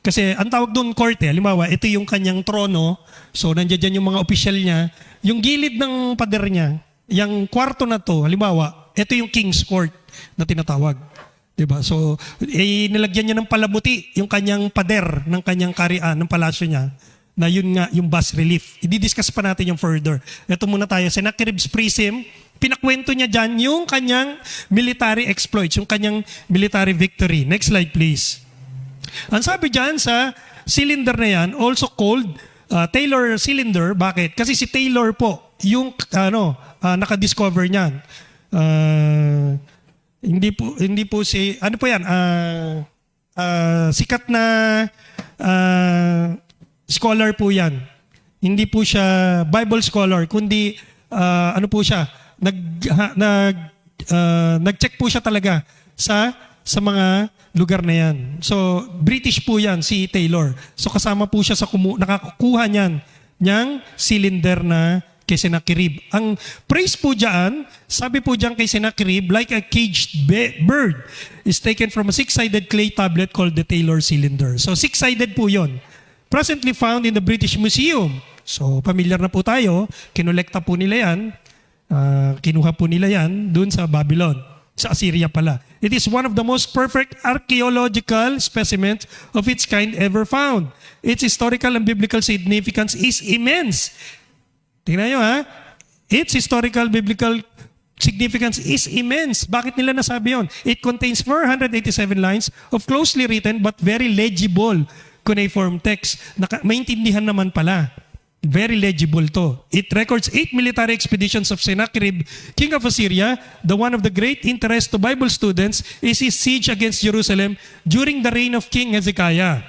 Kasi ang tawag doon court halimbawa, ito yung kanyang trono. So nandiyan dyan yung mga opisyal niya. Yung gilid ng pader niya, yung kwarto na to, halimbawa, ito yung king's court na tinatawag. Diba? So, nilagyan niya ng palamuti yung kanyang pader ng kanyang kaharian, ng palasyo niya, na yun nga, yung bas relief. I-discuss pa natin yung further. Ito muna tayo. Sennacherib's prism, pinakwento niya dyan yung kanyang military exploits, yung kanyang military victory. Next slide, please. Ang sabi dyan sa cylinder na yan, also called Taylor cylinder. Bakit? Kasi si Taylor po, yung naka-discover niyan. Hindi po si, ano po yan, sikat na scholar po yan. Hindi po siya Bible scholar, kundi ano po siya, nag-check po siya talaga sa mga lugar na yan. So, British po yan, si Taylor. So, kasama po siya sa nakakukuha niyan, niyang cylinder na kay Sennacherib. Ang praise po dyan, sabi po dyan kay Sennacherib, like a caged bird is taken from a six-sided clay tablet called the Taylor cylinder. So, six-sided po yon. Presently found in the British Museum. So, familiar na po tayo. Kinolekta po nila yan. Kinuha po nila yan dun sa Babylon. Sa Assyria pala. It is one of the most perfect archaeological specimens of its kind ever found. Its historical and biblical significance is immense. Tingnan nyo ha. Its historical biblical significance is immense. Bakit nila nasabi yun? It contains 487 lines of closely written but very legible cuneiform text. Maintindihan naman pala. Very legible to. It records 8 military expeditions of Sennacherib, king of Assyria. The one of the great interest to Bible students is his siege against Jerusalem during the reign of King Hezekiah.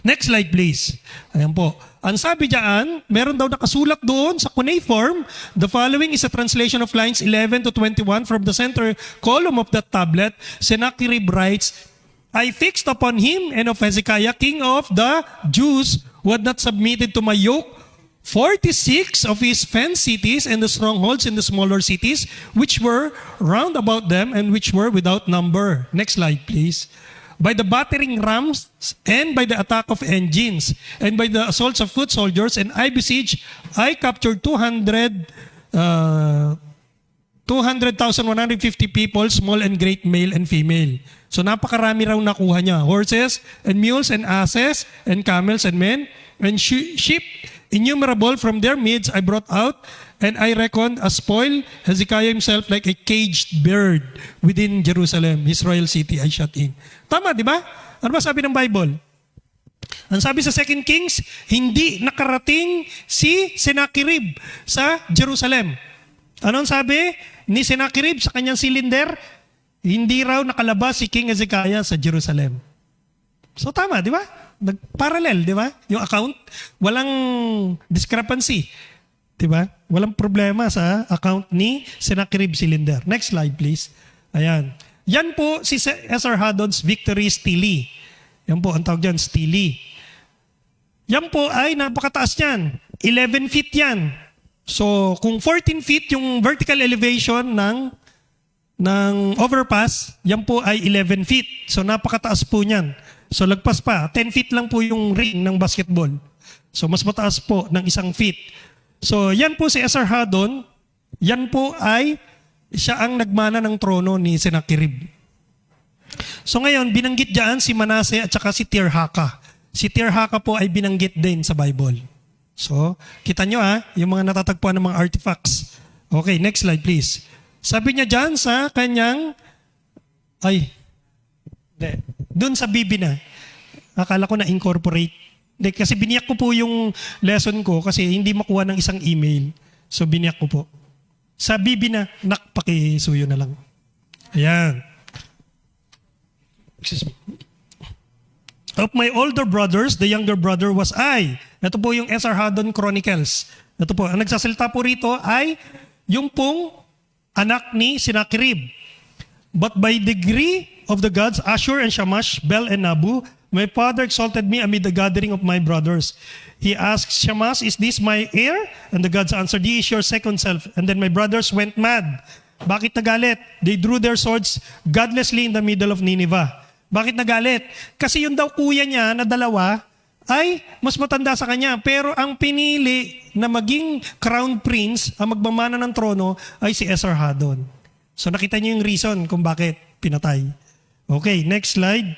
Next slide please. Ayan po. Ang sabi diyan, meron daw nakasulat doon sa cuneiform. The following is a translation of lines 11 to 21 from the center column of that tablet. Sennacherib writes, I fixed upon him and of Hezekiah, king of the Jews, who had not submitted to my yoke, 46 of his fenced cities and the strongholds in the smaller cities, which were round about them and which were without number. Next slide, please. By the battering rams and by the attack of engines and by the assaults of foot soldiers and I besieged, I captured 200,150 people, small and great, male and female. So napakarami raw nakuha niya. Horses and mules and asses and camels and men and sheep innumerable from their midst I brought out, and I reckoned as spoil Hezekiah himself like a caged bird within Jerusalem, his royal city I shut in. Tama, di ba? Ano ba sabi ng Bible? Ang sabi sa 2 Kings, hindi nakarating si Sennacherib sa Jerusalem. Anong sabi ni Sennacherib sa kanyang cylinder? Hindi raw nakalabas si King Hezekiah sa Jerusalem. So tama, di ba? Nag-parallel, di ba? Yung account, walang discrepancy. Di ba? Walang problema sa account ni Sennacherib cylinder. Next slide, please. Ayan. Yan po si Esarhaddon's victory stele. Yan po, ang tawag dyan, stele. Yan po ay napakataas yan. 11 feet yan. So, kung 14 feet yung vertical elevation ng overpass, yan po ay 11 feet. So, napakataas po niyan. So, lagpas pa. 10 feet lang po yung ring ng basketball. So, mas mataas po ng 1 feet. So, yan po si Esarhaddon. Yan po ay siya ang nagmana ng trono ni Sennacherib. So ngayon, binanggit dyan si Manase at saka si Tirhaka. Si Tirhaka po ay binanggit din sa Bible. So, kita nyo yung mga natatagpuan ng mga artifacts. Okay, next slide please. Sabi niya dyan sa kanyang, doon sa Bibi na. Akala ko na-incorporate. Kasi biniyak ko po yung lesson ko kasi hindi makuha ng isang email. So, biniyak ko po. Sa Bibi na, pakisuyo na lang. Ayan. Excuse me. Of my older brothers, the younger brother was I. Ito po yung Esarhaddon Chronicles. Ito po, ang nagsasalita po rito ay yung pong anak ni Sennacherib. But by degree of the gods, Ashur and Shamash, Bel and Nabu, my father exalted me amid the gathering of my brothers. He asked Shamash, is this my heir? And the gods answered, he is your second self. And then my brothers went mad. Bakit nagalit? They drew their swords godlessly in the middle of Nineveh. Bakit nagalit? Kasi yung daw kuya niya na dalawa ay mas matanda sa kanya. Pero ang pinili na maging crown prince, ang magmamana ng trono, ay si Esarhaddon. So nakita niyo yung reason kung bakit pinatay. Okay, next slide.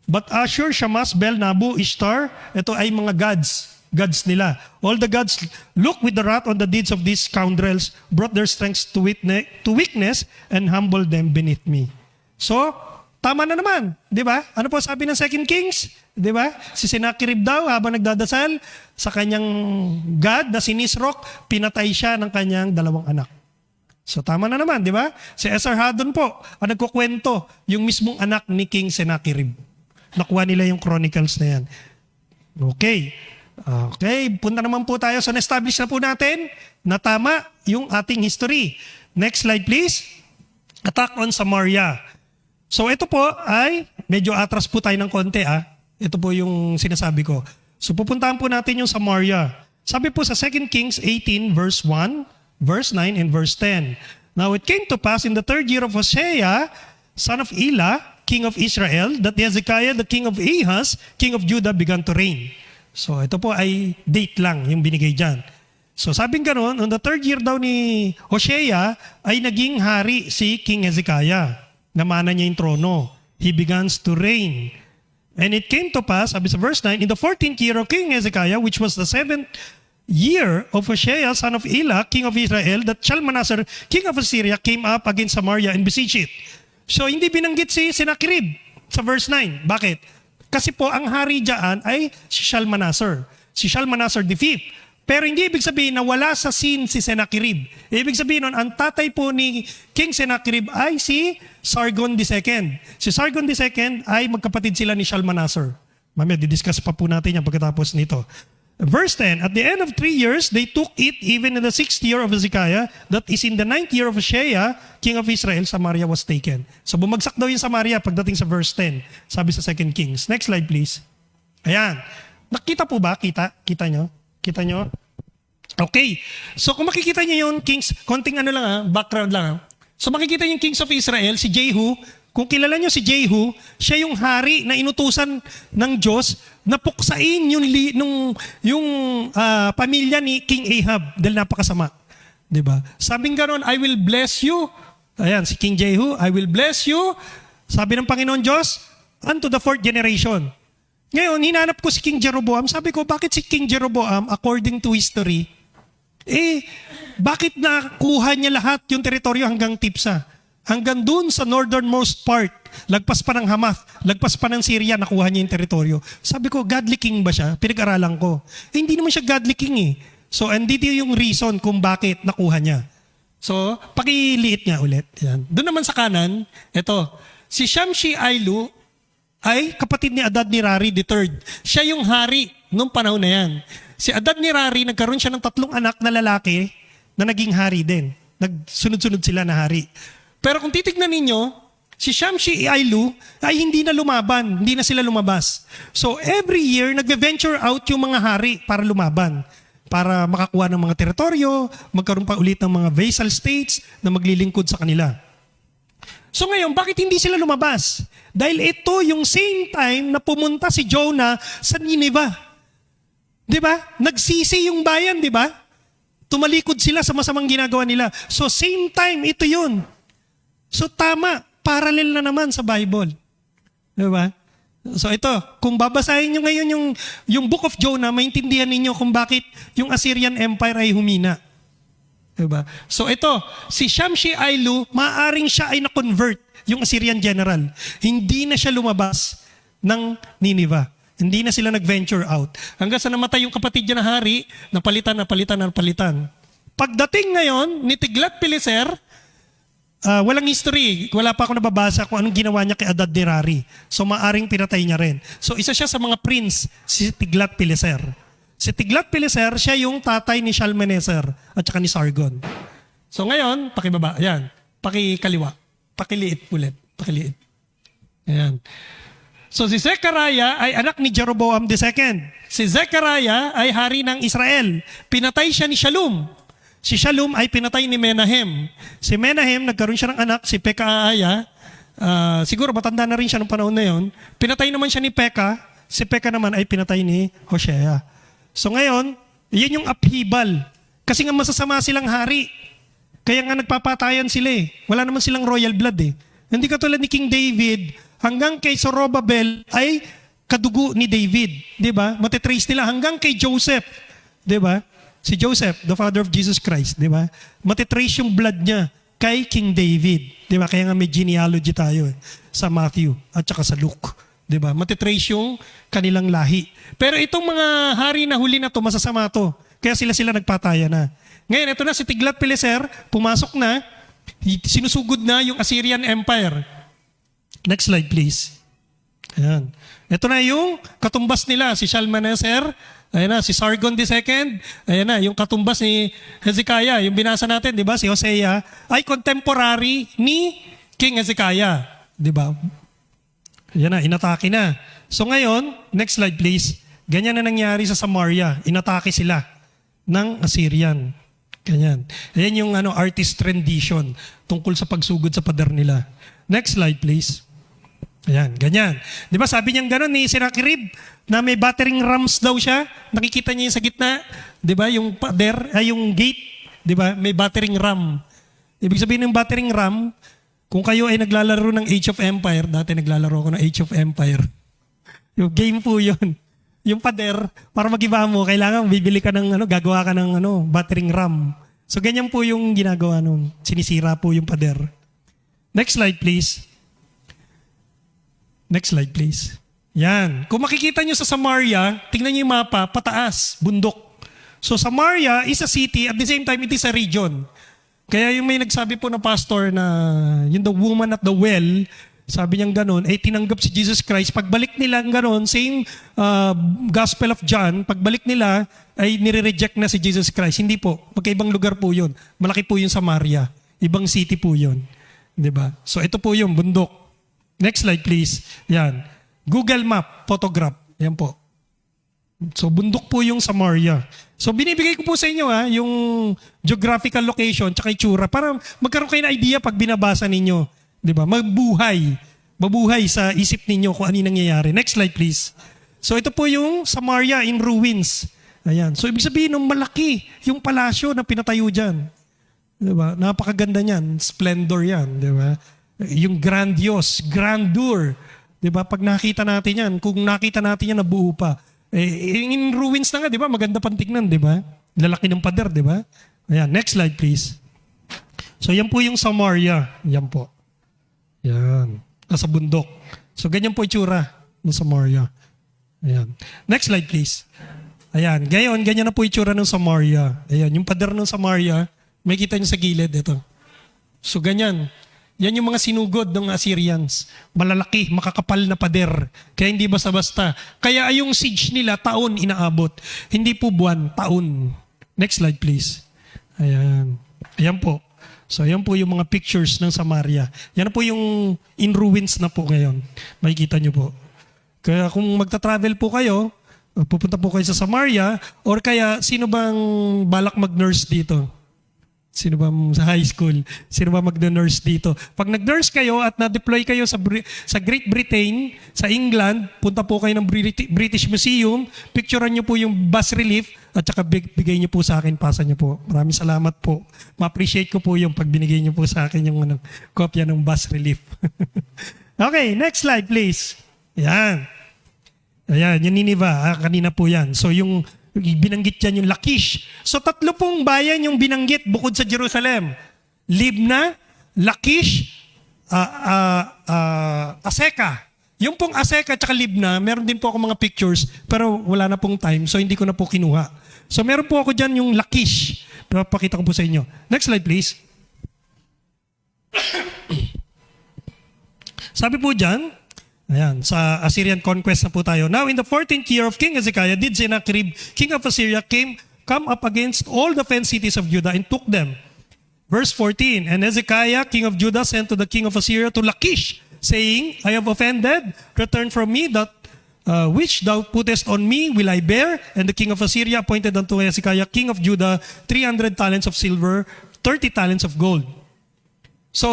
But Ashur, Shamash, Bel, Nabu, Ishtar, ito ay mga gods. Gods nila. All the gods look with the wrath on the deeds of these scoundrels, brought their strengths to weakness, and humbled them beneath me. So, tama na naman, di ba? Ano po sabi ng 2 Kings? Di ba? Si Sennacherib daw, habang nagdadasal sa kanyang God na si Nisroch, pinatay siya ng kanyang 2 anak. So tama na naman, di ba? Si Esarhaddon po, ang nagkukwento, yung mismong anak ni King Sennacherib. Nakuha nila yung chronicles na yan. Okay. Okay, punta naman po tayo. So na-establish na po natin na tama yung ating history. Next slide please. Attack on Samaria. So ito po ay, medyo atras po tayo ng konti Ito po yung sinasabi ko. So pupuntahan po natin yung Samaria. Sabi po sa 2 Kings 18 verse 1, verse 9, and verse 10. Now it came to pass in the 3rd year of Hosea, son of Elah, king of Israel, that Hezekiah, the king of Ahaz, king of Judah, began to reign. So ito po ay date lang yung binigay dyan. So sabing ganoon, on the 3rd year daw ni Hosea ay naging hari si King Hezekiah. Namana niya yung trono. He begins to reign. And it came to pass, sabi sa verse 9, in the 14th year of King Hezekiah, which was the 7th year of Hosea, son of Elah, king of Israel, that Shalmaneser, king of Assyria, came up against Samaria and besieged it. So hindi binanggit si Sennacherib sa verse 9. Bakit? Kasi po ang hari dyan ay si Shalmaneser. Si Shalmaneser the fifth. Pero hindi ibig sabihin na wala sa scene si Sennacherib. Ibig sabihin nun, ang tatay po ni King Sennacherib ay si Sargon II. Si Sargon II ay magkapatid sila ni Shalmaneser. Mamaya, didiscuss pa po natin yan pagkatapos nito. Verse 10, at the end of 3 years, they took it even in the 6th year of Hezekiah, that is in the 9th year of Hosea, king of Israel, Samaria was taken. So bumagsak daw yung Samaria pagdating sa verse 10, sabi sa 2 Kings. Next slide please. Ayan. Nakita po ba? Kita nyo? Kita nyo? Okay. So kung makikita nyo yung kings, konting background lang. So makikita nyo yung kings of Israel, si Jehu. Kung kilala nyo si Jehu, siya yung hari na inutusan ng Diyos na puksain yung pamilya ni King Ahab dahil napakasama. Diba? Sabing ganon, I will bless you. Ayan, si King Jehu, I will bless you. Sabi ng Panginoon Diyos, unto the 4th generation. Ngayon, hinanap ko si King Jeroboam. Sabi ko, bakit si King Jeroboam, according to history, bakit nakuha niya lahat yung teritoryo hanggang Tipsa? Hanggang dun sa northernmost part, lagpas pa ng Hamath, lagpas pa ng Syria, nakuha niya yung teritoryo. Sabi ko, godly king ba siya? Pinag-aralan ko. Hindi naman siya godly king eh. So, andito yung reason kung bakit nakuha niya. So, pakiliit niya ulit. Yan. Doon naman sa kanan, ito, si Shamshi Ailu, ay kapatid ni Adad Nirari III. Siya yung hari nung panahon na yan. Si Adad Nirari, nagkaroon siya ng 3 anak na lalaki na naging hari din. Nagsunod-sunod sila na hari. Pero kung titignan ninyo, si Shamshi Ailu ay hindi na lumaban, hindi na sila lumabas. So every year, nagve-venture out yung mga hari para lumaban. Para makakuha ng mga teritoryo, magkaroon pa ulit ng mga vassal states na maglilingkod sa kanila. So ngayon, bakit hindi sila lumabas? Dahil ito yung same time na pumunta si Jonah sa Nineveh. Di ba? Nagsisi yung bayan, di ba? Tumalikod sila sa masamang ginagawa nila. So same time, ito yun. So tama parallel na naman sa Bible. Diba? So ito, kung babasahin nyo ngayon yung Book of Jonah, maintindihan ninyo kung bakit yung Assyrian Empire ay humina. Diba? So ito, si Shamshi Ailu, maaring siya ay na-convert, yung Assyrian general. Hindi na siya lumabas ng Nineveh. Hindi na sila nag-venture out. Hanggang sa namatay yung kapatid niya na hari, napalitan. Pagdating ngayon ni Tiglath-Pileser, walang history. Wala pa ako nababasa kung anong ginawa niya kay Adad-nirari. So maaring pinatay niya rin. So isa siya sa mga prince, si Tiglath-Pileser. Si Tiglath-Pileser, siya yung tatay ni Shalmaneser at saka ni Sargon. So ngayon, pakibaba. Ayan. Pakikaliwa. Pakiliit ulit. Pakiliit. Ayan. So si Zechariah ay anak ni Jeroboam II. Si Zechariah ay hari ng Israel. Pinatay siya ni Shallum. Si Shallum ay pinatay ni Menahem. Si Menahem, nagkaroon siya ng anak, si Pekahiah. Siguro matanda na rin siya nung panahon na yon. Pinatay naman siya ni Pekah. Si Pekah naman ay pinatay ni Hoshea. So ngayon, yan yung upheaval. Kasi nga masasama silang hari. Kaya nga nagpapatayan sila eh. Wala naman silang royal blood eh. Hindi katulad ni King David, hanggang kay Zorobabel ay kadugo ni David. Diba? Matitrace nila hanggang kay Joseph. Diba? Si Joseph, the father of Jesus Christ, di ba? Matitrace yung blood niya kay King David. Di ba? Kaya nga may genealogy tayo sa Matthew at saka sa Luke. Di ba? Matitrace yung kanilang lahi. Pero itong mga hari na huli na to, masasama to. Kaya sila nagpataya na. Ngayon, ito na si Tiglath-Pileser, pumasok na, sinusugod na yung Assyrian Empire. Next slide, please. Ayan. Ito na yung katumbas nila, si Shalmaneser. Ayan na, si Sargon II. Ayan na, yung katumbas ni Hezekiah. Yung binasa natin, di ba? Si Hosea ay contemporary ni King Hezekiah. Di ba? Ayan na, inatake na. So ngayon, next slide please. Ganyan na nangyari sa Samaria. Inatake sila ng Assyrian. Ganyan. Ayan yung artist rendition tungkol sa pagsugod sa pader nila. Next slide please. Ayan, ganyan. Di ba sabi niyang gano'n ni Sennacherib na may battering rams daw siya. Nakikita niya yung sa gitna. Di ba yung pader, yung gate. Di ba may battering ram. Ibig sabihin ng battering ram, kung kayo ay naglalaro ng Age of Empire, dati naglalaro ako ng Age of Empire. Yung game po yun. Yung pader, para mag-iba mo, kailangan bibili ka ng gagawa ka ng battering ram. So ganyan po yung ginagawa nun. Sinisira po yung pader. Next slide please. Next slide, please. Yan. Kung makikita nyo sa Samaria, tingnan nyo yung mapa, pataas, bundok. So Samaria is a city, at the same time, it is a region. Kaya yung may nagsabi po na pastor na yung the woman at the well, sabi niyang ganon, ay tinanggap si Jesus Christ. Pagbalik nila ganon, same Gospel of John, pagbalik nila ay nire-reject na si Jesus Christ. Hindi po. Magkaibang lugar po yun. Malaki po yung Samaria. Ibang city po yun. Diba? So ito po yung bundok. Next slide please. Yan. Google Map, photograph. Yan po. So bundok po yung Samaria. So binibigay ko po sa inyo yung geographical location tsaka itsura para magkaroon kayo ng idea pag binabasa ninyo. Diba? Mabuhay sa isip ninyo kung ano yung nangyayari. Next slide please. So ito po yung Samaria in ruins. Ayan. So ibig sabihin nung malaki yung palasyo na pinatayo dyan. Diba? Napakaganda niyan. Splendor yan. Diba? Yung grandiose, grandeur. Diba? Pag nakita natin yan, kung nakita natin yan, nabuo pa. In ruins na nga, diba? Maganda pang tignan, diba? Lalaki ng pader, diba? Ayan, next slide please. So yan po yung Samaria. Yan po. Yan. Nasa bundok. So ganyan po itsura ng Samaria. Ayan. Next slide please. Ayan. Gayon, ganyan na po itsura ng Samaria. Ayan. Yung pader ng Samaria, may kita nyo sa gilid. Ito. So ganyan. Yan yung mga sinugod ng Assyrians. Malalaki, makakapal na pader. Kaya hindi basta-basta. Kaya yung siege nila, taon inaabot. Hindi po buwan, taon. Next slide please. Ayan. Ayan po. So ayan po yung mga pictures ng Samaria. Yan po yung in ruins na po ngayon. Makikita nyo po. Kaya kung magta-travel po kayo, pupunta po kayo sa Samaria, or kaya sino bang balak mag-nurse dito? Sino ba sa high school? Sino ba mag-nurse dito? Pag nag-nurse kayo at na-deploy kayo sa Great Britain, sa England, punta po kayo ng British Museum, picturean nyo po yung bas relief at saka bigay nyo po sa akin, pasa nyo po. Maraming salamat po. Ma-appreciate ko po yung pagbinigay nyo po sa akin yung kopya ng bas relief. Okay, next slide please. Yan. Ayan, yung Nineveh, kanina po yan. So yung binanggit yan yung Lachish. So 3 pong bayan yung binanggit bukod sa Jerusalem. Libna, Lachish, Aseka. Yung pong Aseka at Libna, meron din po ako mga pictures pero wala na pong time so hindi ko na po kinuha. So meron po ako dyan yung Lachish. Papakita ko po sa inyo. Next slide please. Sabi po dyan, ayan, sa Assyrian conquest na po tayo. Now, in the 14th year of King Hezekiah, did Sennacherib, king of Assyria, come up against all the fenced cities of Judah and took them. Verse 14, and Hezekiah, king of Judah, sent to the king of Assyria to Lachish, saying, I have offended, return from me, that which thou puttest on me will I bear. And the king of Assyria appointed unto Hezekiah, king of Judah, 300 talents of silver, 30 talents of gold. So,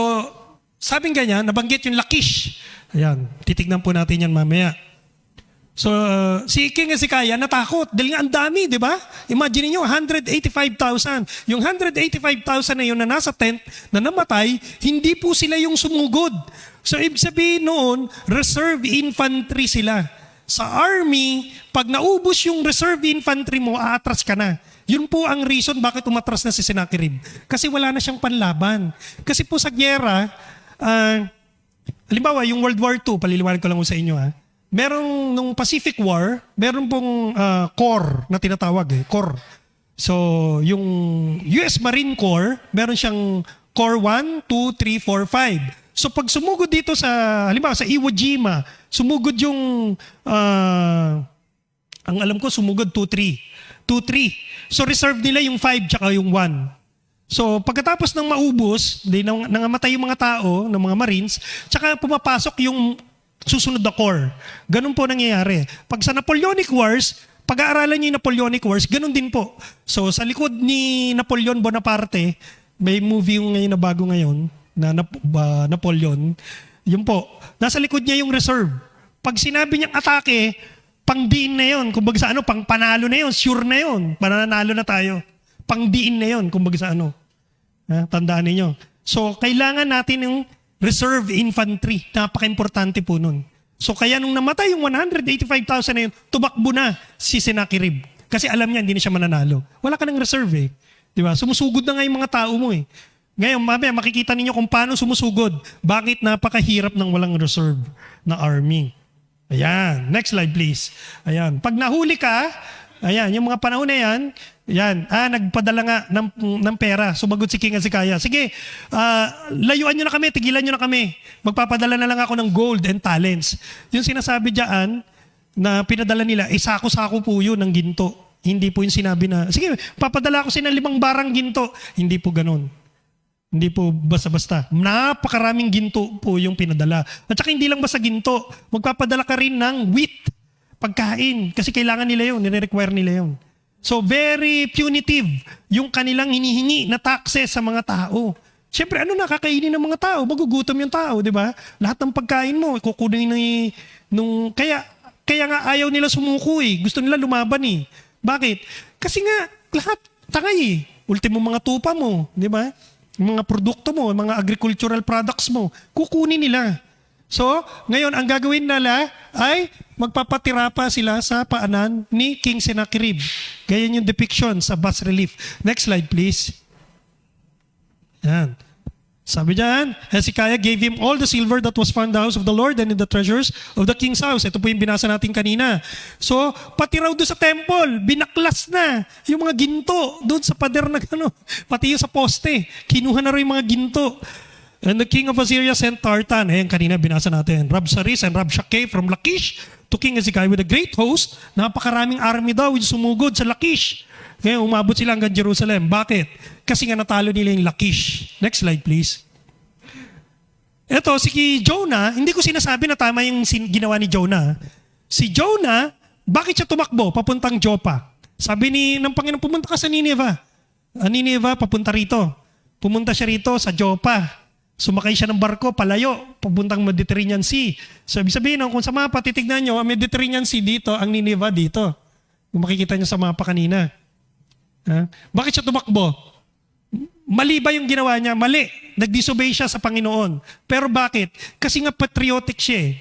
sabing ganyan, nabanggit yung Lachish. Ayan, titignan po natin yan mamaya. So, si King Hezekiah natakot dahil nga ang dami, di ba? Imagine niyo 185,000. Yung 185,000 na yun na nasa tent, na namatay, hindi po sila yung sumugod. So, ibig sabihin noon, reserve infantry sila. Sa army, pag naubos yung reserve infantry mo, aatras ka na. Yun po ang reason bakit umatras na si Sennacherib. Kasi wala na siyang panlaban. Kasi po sa gyera, halimbawa, yung World War II, paliliwanag ko lang sa inyo merong nung Pacific War, meron pong corps na tinatawag corps. So, yung US Marine Corps, meron siyang Corps 1, 2, 3, 4, 5. So, pag sumugod dito sa, halimbawa sa Iwo Jima, sumugod yung, ang alam ko, sumugod 2, 3. So, reserve nila yung 5 tsaka yung 1. So, pagkatapos ng maubos, nangamatay yung mga tao, ng mga Marines, tsaka pumapasok yung susunod na corps. Ganun po nangyayari. Pag sa Napoleonic Wars, pag-aaralan niyo yung Napoleonic Wars, ganun din po. So, sa likod ni Napoleon Bonaparte, may movie yung ngayon na bago ngayon, na Napoleon, yun po, nasa likod niya yung reserve. Pag sinabi niyang atake, pang-diin na yun. Kumbaga sa pang panalo na yun, sure na yun. Pananalo na tayo. Pang-diin na yun, kumbaga sa tandaan niyo. So, kailangan natin yung reserve infantry. Napaka-importante po nun. So, kaya nung namatay yung 185,000 na yun, tumakbo na si Sennacherib. Kasi alam niya, hindi na siya mananalo. Wala ka ng reserve Di ba? Sumusugod na nga yung mga tao mo Ngayon, mamaya, makikita ninyo kung paano sumusugod. Bakit napakahirap ng walang reserve na army. Ayan. Next slide, please. Ayan. Pag nahuli ka, ayan, yung mga panahon na yan, nagpadala nga ng pera. Sumagot si King Hezekiah. Sige, layuan nyo na kami, tigilan nyo na kami. Magpapadala na lang ako ng gold and talents. Yung sinasabi dyan, na pinadala nila, sako-sako po yun ng ginto. Hindi po yung sinabi na, sige, papadala ko ng 5 barang ginto. Hindi po ganun. Hindi po basta-basta. Napakaraming ginto po yung pinadala. At saka hindi lang basta ginto. Magpapadala ka rin ng wheat, pagkain. Kasi kailangan nila yun, nire-require nila yun. So very punitive yung kanilang hinihingi na taxes sa mga tao. Siyempre, nakakainin ng mga tao? Magugutom yung tao, di ba? Lahat ng pagkain mo, kukunin kaya nga ayaw nila sumuko Gusto nila lumaban Bakit? Kasi nga, lahat tangay Ultimo mga tupa mo, di ba? Mga produkto mo, mga agricultural products mo, kukunin nila. So, ngayon, ang gagawin nila ay magpapatira pa sila sa paanan ni King Sennacherib. Ganyan yung depiction sa bas relief. Next slide, please. Yan. Sabi dyan, Hezekiah gave him all the silver that was found in the house of the Lord and in the treasures of the king's house. Ito po yung binasa natin kanina. So, pati raw doon sa temple, binaklas na yung mga ginto doon sa pader na pati yung sa poste. Kinuha na raw yung mga ginto. And the king of Assyria sent Tartan, kanina binasa natin, Rabsaris and Rabshakeh from Lachish to King Hezekiah with a great host. Napakaraming army daw yung sumugod sa Lachish. Ngayon, umabot sila hanggang Jerusalem. Bakit? Kasi nga natalo nila yung Lachish. Next slide, please. Ito, si Jonah, hindi ko sinasabi na tama yung ginawa ni Jonah. Si Jonah, bakit siya tumakbo papuntang Joppa? Sabi ng Panginoon, pumunta ka sa Nineveh. Nineveh, papunta rito. Pumunta siya rito sa Joppa. Sumakay siya ng barko, palayo, papuntang Mediterranean Sea. So, ibig sabihin, kung sa mapa, titignan nyo, ang Mediterranean Sea dito, ang Nineveh dito. Kung makikita nyo sa mapa kanina. Ha? Bakit siya tumakbo? Mali ba yung ginawa niya? Mali. Nag-disobey siya sa Panginoon. Pero bakit? Kasi nga patriotic siya eh.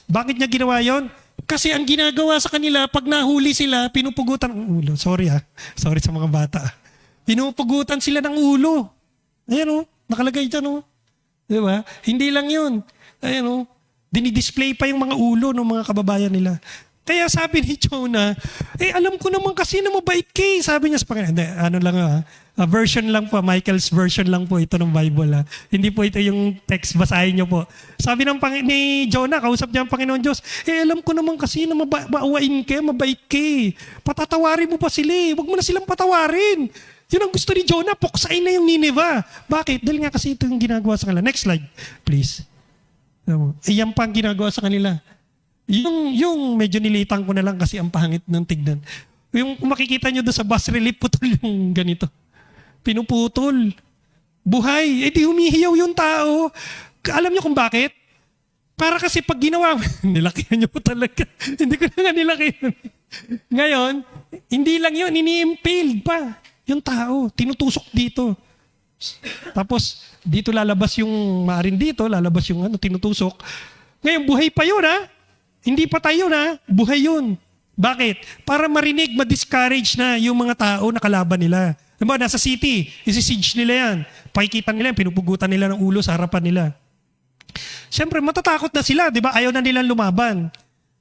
Bakit niya ginawa yon? Kasi ang ginagawa sa kanila, pag nahuli sila, pinupugutan ang ulo. Sorry Sorry sa mga bata. Pinupugutan sila ng ulo. Ayan nakalagay dyan Di ba? Hindi lang yun. Ayan dinidisplay pa yung mga ulo ng mga kababayan nila. Kaya sabi ni Jonah, alam ko naman kasi na mabait ka eh. Sabi niya sa Panginoon. Hindi, version lang po, Michael's version lang po ito ng Bible. Hindi po ito yung text, basahin niyo po. Sabi ni Jonah, kausap niya ang Panginoon Diyos, alam ko naman kasi na maawain ka, mabait ka eh. Patatawarin mo pa sila eh. Huwag mo na silang patawarin. Yun ang gusto ni Jonah, puksain na yung Nineveh. Bakit? Dahil nga kasi ito yung ginagawa sa kanila. Next slide, please. Yan pa ang ginagawa sa kanila. Yung medyo nilitang ko na lang kasi ang pangit ng tignan. Yung makikita nyo doon sa bas relief, putol yung ganito. Pinuputol. Buhay. Di humihiyaw yung tao. Alam nyo kung bakit? Para kasi pag ginawa, nilakihan nyo po talaga. Hindi ko na nga nilakihan. Ngayon, hindi lang yun, ini-impaled pa. Yung tao, tinutusok dito. Tapos, dito lalabas yung, maaring dito, lalabas yung tinutusok. Ngayon, buhay pa yun Hindi patay yun buhay yun. Bakit? Para marinig, ma-discourage na yung mga tao na kalaban nila. Diba, nasa city, isi-siege nila yan. Pakikita nila yan, pinupugutan nila ng ulo sa harapan nila. Siyempre, matatakot na sila, di ba? Ayaw na nilang lumaban.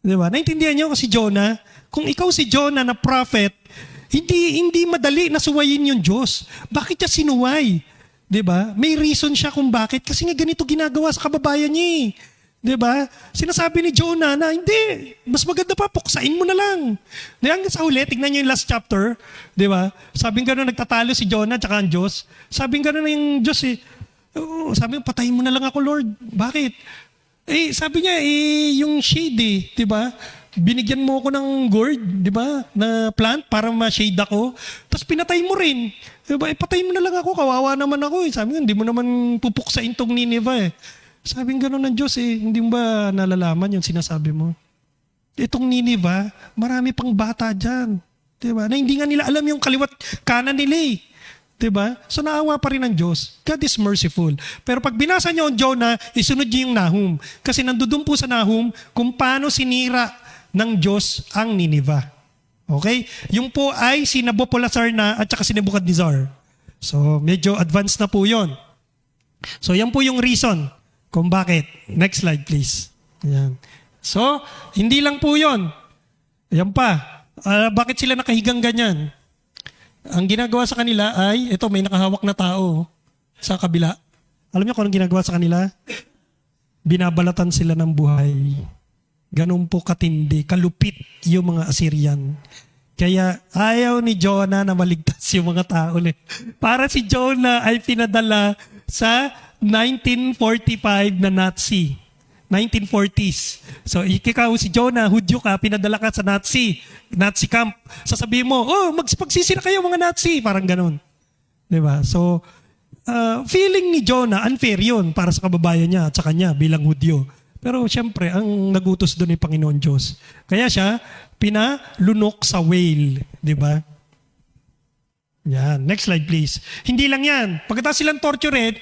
Di ba? Naintindihan niyo si Jonah? Kung ikaw si Jonah na prophet, hindi madali na suwayin yung Diyos. Bakit niya sinuway? Diba? May reason siya kung bakit. Kasi nga ganito ginagawa sa kababayan niya. Diba? Sinasabi ni Jonah na, hindi, mas maganda pa, puksain mo na lang. Hanggang sa huli, tignan niyo yung last chapter. Diba? Sabing gano'n, nagtatalo si Jonah tsaka ang Diyos. Sabing gano'n na yung Diyos sabi niya, patayin mo na lang ako, Lord. Bakit? Sabi niya, yung shade diba? Binigyan mo ako ng gourd, di ba, na plant para ma-shade ako. Tapos pinatay mo rin. Di ba, patay mo na lang ako, kawawa naman ako. Sabi nga, hindi mo naman pupuksain tong Nineveh Sabi nga gano'n ng Diyos hindi mo ba nalalaman yung sinasabi mo? Itong Nineveh, marami pang bata dyan. Di ba? Na hindi nga nila alam yung kaliwat kanan nila Di ba? So naawa pa rin ng Diyos. God is merciful. Pero pag binasa niyo ang Jonah, isunod niyo yung Nahum. Kasi nandoon po sa Nahum kung paano sinira ng Diyos ang Nineveh. Okay? Yung po ay si Nabopolassar na at saka si Nebuchadnezzar. So, medyo advanced na po yon. So, yan po yung reason kung bakit. Next slide, please. Ayan. So, hindi lang po yon. Ayan pa. Bakit sila nakahigang ganyan? Ang ginagawa sa kanila ay, ito, may nakahawak na tao sa kabila. Alam niyo kung anong ginagawa sa kanila? Binabalatan sila ng buhay. Ganun po katindi, kalupit yung mga Assyrian. Kaya ayaw ni Jonah na maligtas yung mga tao. Para si Jonah ay pinadala sa 1945 na Nazi. 1940s. So, ikaw si Jonah, Hudyo ka, pinadala ka sa Nazi camp. Sasabihin mo, magsisira kayo mga Nazi. Parang ganun. Diba? So, feeling ni Jonah, unfair yun para sa kababayan niya at sa kanya bilang Hudyo. Pero siyempre, ang nagutos doon ay Panginoon Diyos. Kaya siya, pinalunok sa whale. Di ba? Yan. Next slide, please. Hindi lang yan. Pagkatapos silang tortured,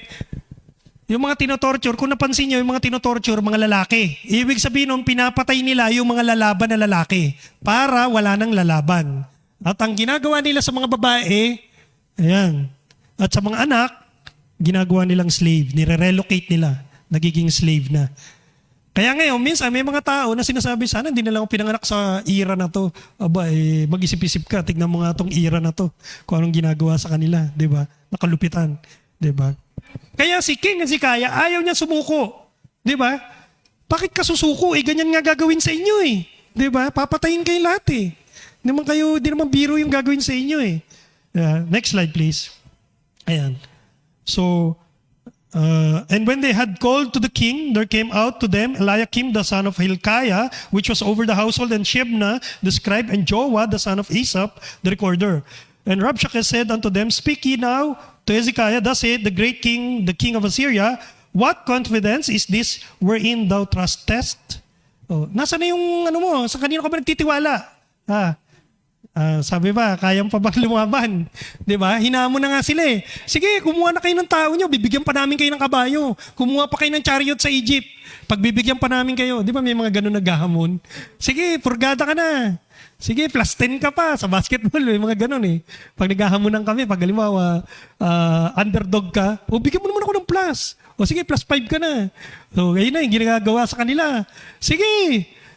yung mga tinotorture, kung napansin nyo, yung mga tinotorture, mga lalaki. Ibig sabihin nun, pinapatay nila yung mga lalaban na lalaki para wala nang lalaban. At ang ginagawa nila sa mga babae, ayan. At sa mga anak, ginagawa nilang slave. Nire-relocate nila. Nagiging slave na. Kaya ngayon, minsan may mga tao na sinasabi, sana hindi na lang ako pinanganak sa era na to. Aba, mag-isip-isip ka, tignan mo nga tong era na to. Kung anong ginagawa sa kanila, di ba? Nakalupitan, di ba? Kaya si King at si Kaya, ayaw niya sumuko. Di ba? Bakit ka susuko? Ganyan nga gagawin sa inyo Di ba? Papatayin kayo lahat Di naman biro yung gagawin sa inyo next slide, please. Ayan. So, and when they had called to the king, there came out to them Eliakim the son of Hilkiah, which was over the household, and Shebna the scribe, and Joah the son of Asaph the recorder. And Rabshakeh said unto them, Speak ye now to Hezekiah, "Thus said the great king, the king of Assyria, what confidence is this wherein thou trustest?" Oh, nasa na yung ano mo? Sa kanino ka ba nagtitiwala? Sabi ba, kayang pa bang lumaban? Di ba? Hinamon na nga sila eh. Sige, kumuha na kayo ng tao nyo. Bibigyan pa namin kayo ng kabayo. Kumuha pa kayo ng chariot sa Egypt. Pagbibigyan pa namin kayo. Di ba may mga ganun naghahamon? Sige, purgada ka na. Sige, plus 10 ka pa sa basketball. May mga ganun eh. Pag naghahamonan kami, pag halimbawa, underdog ka, bigyan mo naman ako ng plus. O sige, plus 5 ka na. So, ngayon na yung ginagawa sa kanila. Sige,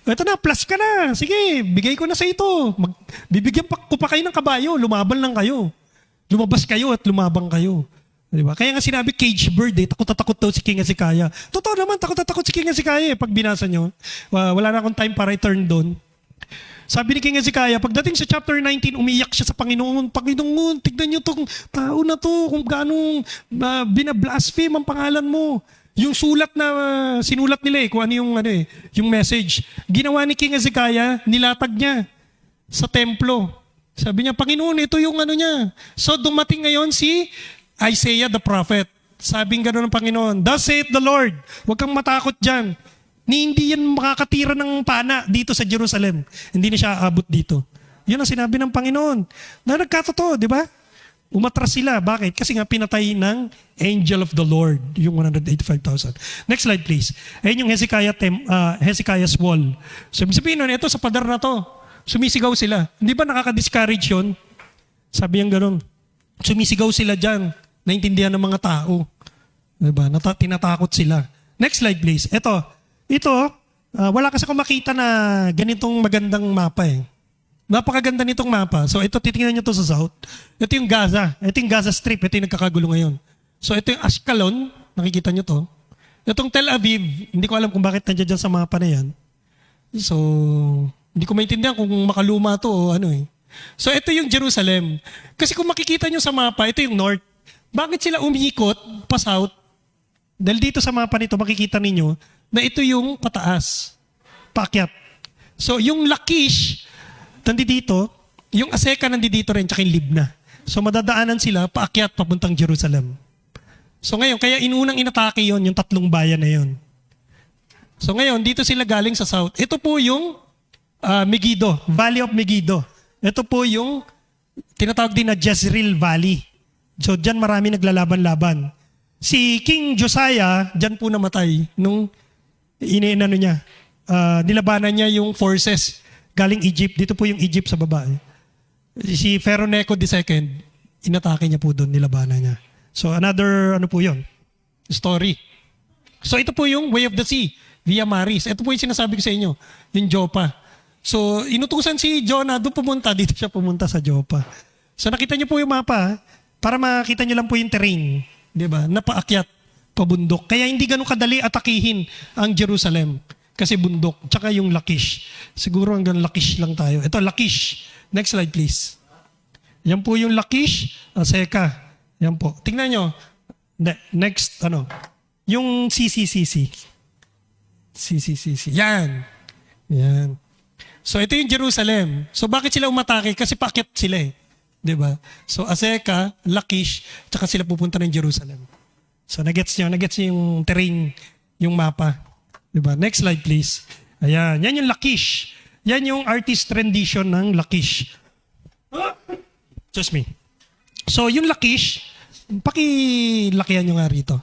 ito na, plus ka na. Sige, bigay ko na sa ito. Bibigyan ko pa kayo ng kabayo. Lumaban lang kayo. Lumabas kayo at lumabang kayo. Diba? Kaya nga sinabi, cage bird eh. Takot na takot daw si King Hezekiah. Totoo naman, takot na takot si King Hezekiah eh. Pag binasa nyo, wala na akong time para i-turn doon. Sabi ni King Hezekiah, pagdating sa chapter 19, umiyak siya sa Panginoon. Panginoon, tignan nyo itong tao na to, kung gaano binablaspheme ang pangalan mo. Yung sulat na sinulat nila kung ano yung message. Ginawa ni King Hezekiah, nilatag niya sa templo. Sabi niya, Panginoon, ito yung ano niya. So dumating ngayon si Isaiah the prophet. Sabing gano'n ng Panginoon, "Thus saith the Lord," huwag kang matakot dyan. Hindi yan makakatira ng pana dito sa Jerusalem. Hindi na siya aabot dito. Yun ang sinabi ng Panginoon. Na nagkatotoo, di ba? Umatras sila. Bakit? Kasi nga pinatay ng angel of the Lord, yung 185,000. Next slide please. Ayun yung Hezekiah's wall. So sabihin nun, ito sa pader na to, sumisigaw sila. Hindi ba nakaka-discourage yun? Sabi yung gano'n. Sumisigaw sila dyan. Naintindihan ng mga tao. Diba? Tinatakot sila. Next slide please. Ito, wala kasi akong makita na ganitong magandang mapa eh. Napakaganda nitong mapa. So ito, titingnan nyo to sa south. Ito yung Gaza. Ito yung Gaza Strip. Ito yung nagkakagulo ngayon. So ito yung Ashkelon. Nakikita nyo to. Itong Tel Aviv, hindi ko alam kung bakit nandiyan dyan sa mapa na yan. So, hindi ko maintindihan kung makaluma to o ano eh. So ito yung Jerusalem. Kasi kung makikita nyo sa mapa, ito yung north. Bakit sila umiikot pa south? Dahil dito sa mapa nito, makikita ninyo na ito yung pataas. Paakyat. So yung Lachish, nandito, yung Aseka nandito rin, tsaka yung Libna. So madadaanan sila paakyat papuntang Jerusalem. So ngayon, kaya inunang inatake yon yung tatlong bayan na yon. So ngayon, dito sila galing sa south. Ito po yung Megiddo, Valley of Megiddo. Ito po yung tinatawag din na Jezreel Valley. So dyan marami naglalaban-laban. Si King Josiah, dyan po namatay nung nilabanan niya yung forces galing Egypt. Dito po yung Egypt sa baba. Si Pharaoh Necho II, inatake niya po doon, nilabanan niya. So another, yon, story. So ito po yung Way of the Sea, via Maris. Ito po yung sinasabi ko sa inyo, yung Joppa. So inutusan si Jonah, doon pumunta, dito siya pumunta sa Joppa. So nakita niyo po yung mapa, para makita niyo lang po yung terrain. Diba? Napaakyat, pabundok. Kaya hindi ganun kadali atakihin ang Jerusalem. Kasi bundok. Tsaka yung Lachish. Siguro hanggang Lachish lang tayo. Ito, Lachish. Next slide, please. Yan po yung Lachish, Aseka. Yan po. Tingnan nyo. Next, yung CCCC. CCCC. Yan. Yan. So, ito yung Jerusalem. So, bakit sila umatake? Kasi paakyat sila eh. Diba? So, Aseka, Lachish, tsaka sila pupunta ng Jerusalem. So, nagets nyo yung terrain, yung mapa. Diba? Next slide, please. Ayan. Yan yung Lachish. Yan yung artist rendition ng Lachish. Excuse me. So, yung Lachish, pakilakihan nyo nga rito.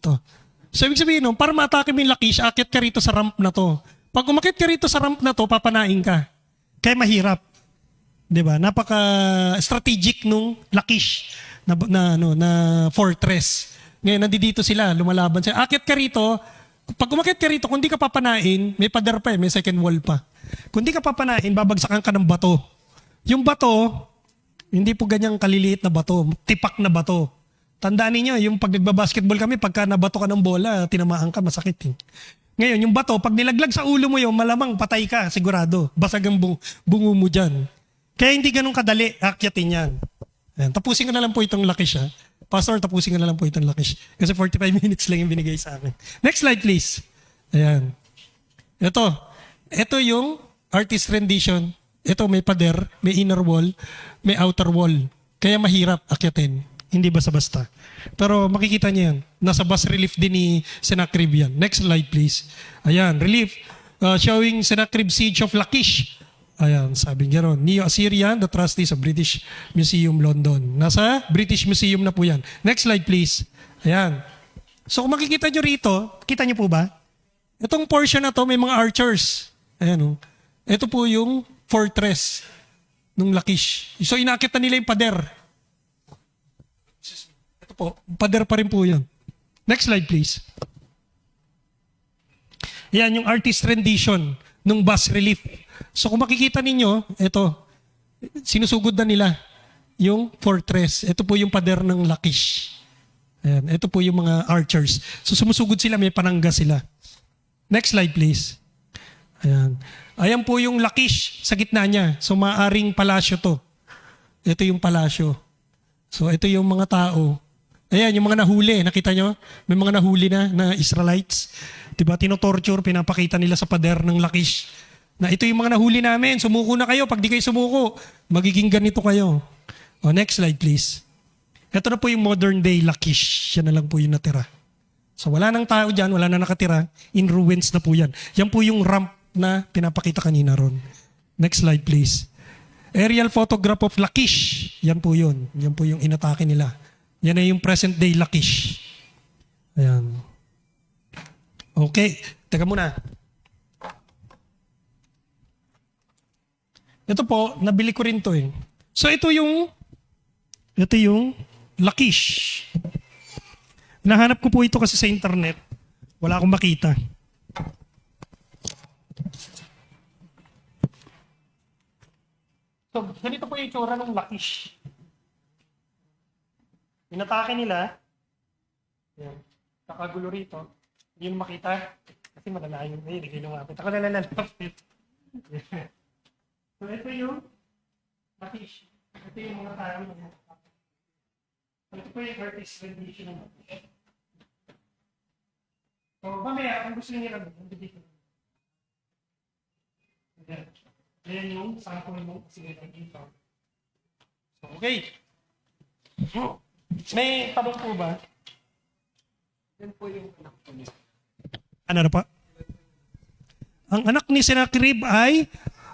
Ito. So, ibig sabihin, para ma-atake mo yung Lachish, akit ka rito sa ramp na to. Pag umakit ka rito sa ramp na to, papanain ka. Kaya mahirap. Diba? Napaka-strategic nung Lachish na fortress. Ngayon, nandito sila, lumalaban sila. Akit ka rito, pag umakit ka rito, kung di ka papanain, may pader pa may second wall pa. Kung di ka papanain, babagsakan ka ng bato. Yung bato, hindi po ganyang kaliliit na bato, tipak na bato. Tandaan niyo, yung pag nagbabasketball kami, pagka nabato ka ng bola, tinamaan ka, masakit eh. Ngayon, yung bato, pag nilaglag sa ulo mo yun, malamang patay ka, sigurado. Basag ang bungo mo dyan. Kaya hindi ganun kadali, akyatin yan. Ayan, tapusin ko na lang po itong Lachish ha. Pastor, tapusin ko na lang po itong Lachish. Kasi 45 minutes lang yung binigay sa akin. Next slide please. Ayan. Ito yung artist rendition. Ito may pader, may inner wall, may outer wall. Kaya mahirap akyatin. Hindi basta-basta. Pero makikita niyo yan. Nasa bas relief din ni Sennacherib yan. Next slide please. Ayan, relief showing Sennacherib siege of Lachish. Ayan, sabi niya ron. Neo-Assyrian, the trustees of British Museum, London. Nasa British Museum na po yan. Next slide please. Ayan. So kung makikita nyo rito, kita nyo po ba? Itong portion na to may mga archers. Ayan o. Ito po yung fortress ng Lachish. So inakit na nila yung pader. Ito po, pader pa rin po yun. Next slide please. Ayan yung artist rendition ng bas relief. So kung makikita ninyo, ito, sinusugod na nila yung fortress. Ito po yung pader ng Lachish. Ayan, ito po yung mga archers. So sumusugod sila, may panangga sila. Next slide please. Ayan. Ayan po yung Lachish sa gitna niya. So maaring palasyo to. Ito yung palasyo. So ito yung mga tao. Ayan, yung mga nahuli. Nakita nyo? May mga nahuli na Israelites. Diba? Tinotorture, pinapakita nila sa pader ng Lachish. Na ito yung mga nahuli namin. Sumuko na kayo. Pag di kayo sumuko, magiging ganito kayo. O, next slide please. Ito na po yung modern day Lachish. Yan na lang po yung natira. So wala nang tao dyan, wala na nakatira. In ruins na po yan. Yan po yung ramp na pinapakita kanina ron. Next slide please. Aerial photograph of Lachish. Yan po yun. Yan po yung inatake nila. Yan na yung present day Lachish. Ayan. Okay. Teka muna. Ito po, nabili ko rin to eh. So ito yung Lachish. Nahanap ko po ito kasi sa internet. Wala akong makita. So, ganito po yung itsura ng Lachish. Inatake nila. Yan. Nakagulo rito. Hindi mo makita. Kasi malalayo. Hindi kayo lumapit. Ako nalalapit. So, ito yung Lachish. Ito yung mga tao. So, ito po yung artist rendition ng Lachish. So, mamaya, kung gusto niyo lang, nandito. Ayan yung sample mo. Sige, dito. So, okay. May tanong po ba? Yan po yung anak ko niya. Ano na pa? Ang anak ni Sennacherib ay,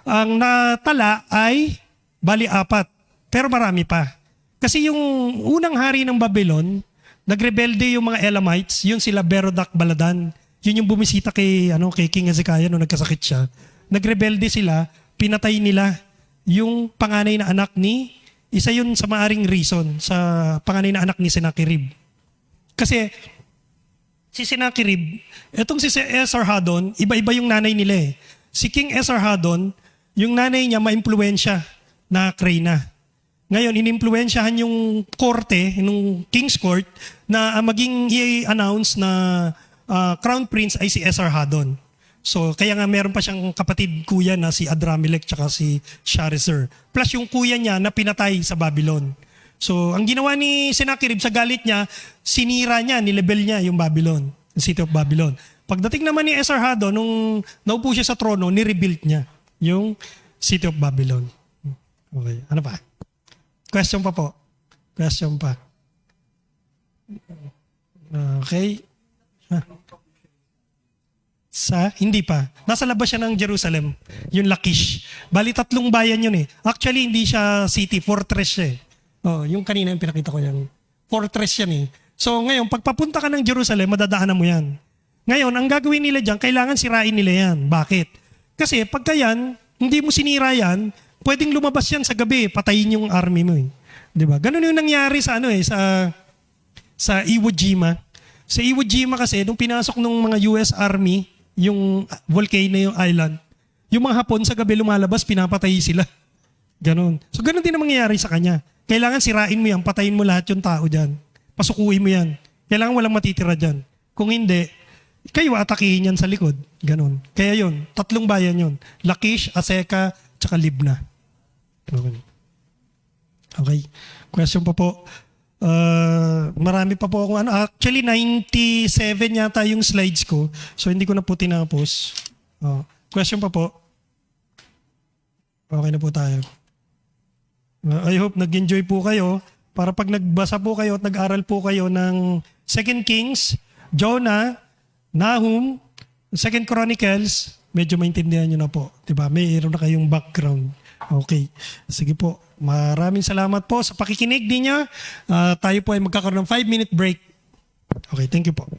ang natala ay bali 4. Pero marami pa. Kasi yung unang hari ng Babylon, nagrebelde yung mga Elamites, yun sila Berodach Baladan. Yun yung bumisita kay King Hezekiah nung nagkasakit siya. Nagrebelde sila, pinatay nila yung panganay na anak ni, isa yun sa maaring reason sa panganay na anak ni Sennacherib. Kasi si Sennacherib, etong si Esarhaddon, iba-iba yung nanay nila eh. Si King Esarhaddon, yung nanay niya maimpluwensya na Kriyna. Ngayon, inimpluwensyahan yung korte, yung King's Court, na maging i-announce na Crown Prince ay si Esarhaddon. So, kaya nga meron pa siyang kapatid kuya na si Adramelech tsaka si Sharezer. Plus yung kuya niya na pinatay sa Babylon. So, ang ginawa ni Sennacherib sa galit niya, sinira niya, nilebel niya yung Babylon, yung city of Babylon. Pagdating naman ni Esarhaddon, nung naupo siya sa trono, ni-rebuild niya yung city of Babylon. Okay, ano pa? Question pa po. Question pa. Okay. Hindi pa. Nasa labas siya ng Jerusalem, yung Lachish. Bali 3 bayan yun eh. Actually, hindi siya city, fortress siya eh. Oh, yung kanina yung pinakita ko yan. Fortress yan eh. So ngayon, pag papunta ka ng Jerusalem, madadaanan mo yan. Ngayon, ang gagawin nila dyan, kailangan sirain nila yan. Bakit? Kasi pagka yan, hindi mo sinira yan, pwedeng lumabas yan sa gabi, patayin yung army mo eh. Diba? Ganun yung nangyari sa sa Iwo Jima. Sa Iwo Jima kasi, nung pinasok ng mga US Army, yung volcano, yung island, yung mga Hapon sa gabi lumalabas, pinapatay sila. Ganon. So ganon din ang mangyayari sa kanya. Kailangan sirain mo yan, patayin mo lahat yung tao dyan. Pasukuin mo yan. Kailangan walang matitira dyan. Kung hindi, kayo atakihin yan sa likod. Ganon. Kaya yun, 3 bayan yun. Lachish, Aseka, tsaka Libna. Okay. Question pa po. Marami pa po akong Actually, 97 yata yung slides ko. So, hindi ko na po tinapos. Question pa po. Okay na po tayo. I hope nag-enjoy po kayo. para pag nagbasa po kayo at nag-aral po kayo ng 2 Kings, Jonah, Nahum, 2 Chronicles, medyo maintindihan nyo na po. Diba? Mayroon na kayong background. Okay. Sige po. Maraming salamat po sa pakikinig ninyo. Tayo po ay magkakaroon ng 5-minute break. Okay, thank you po.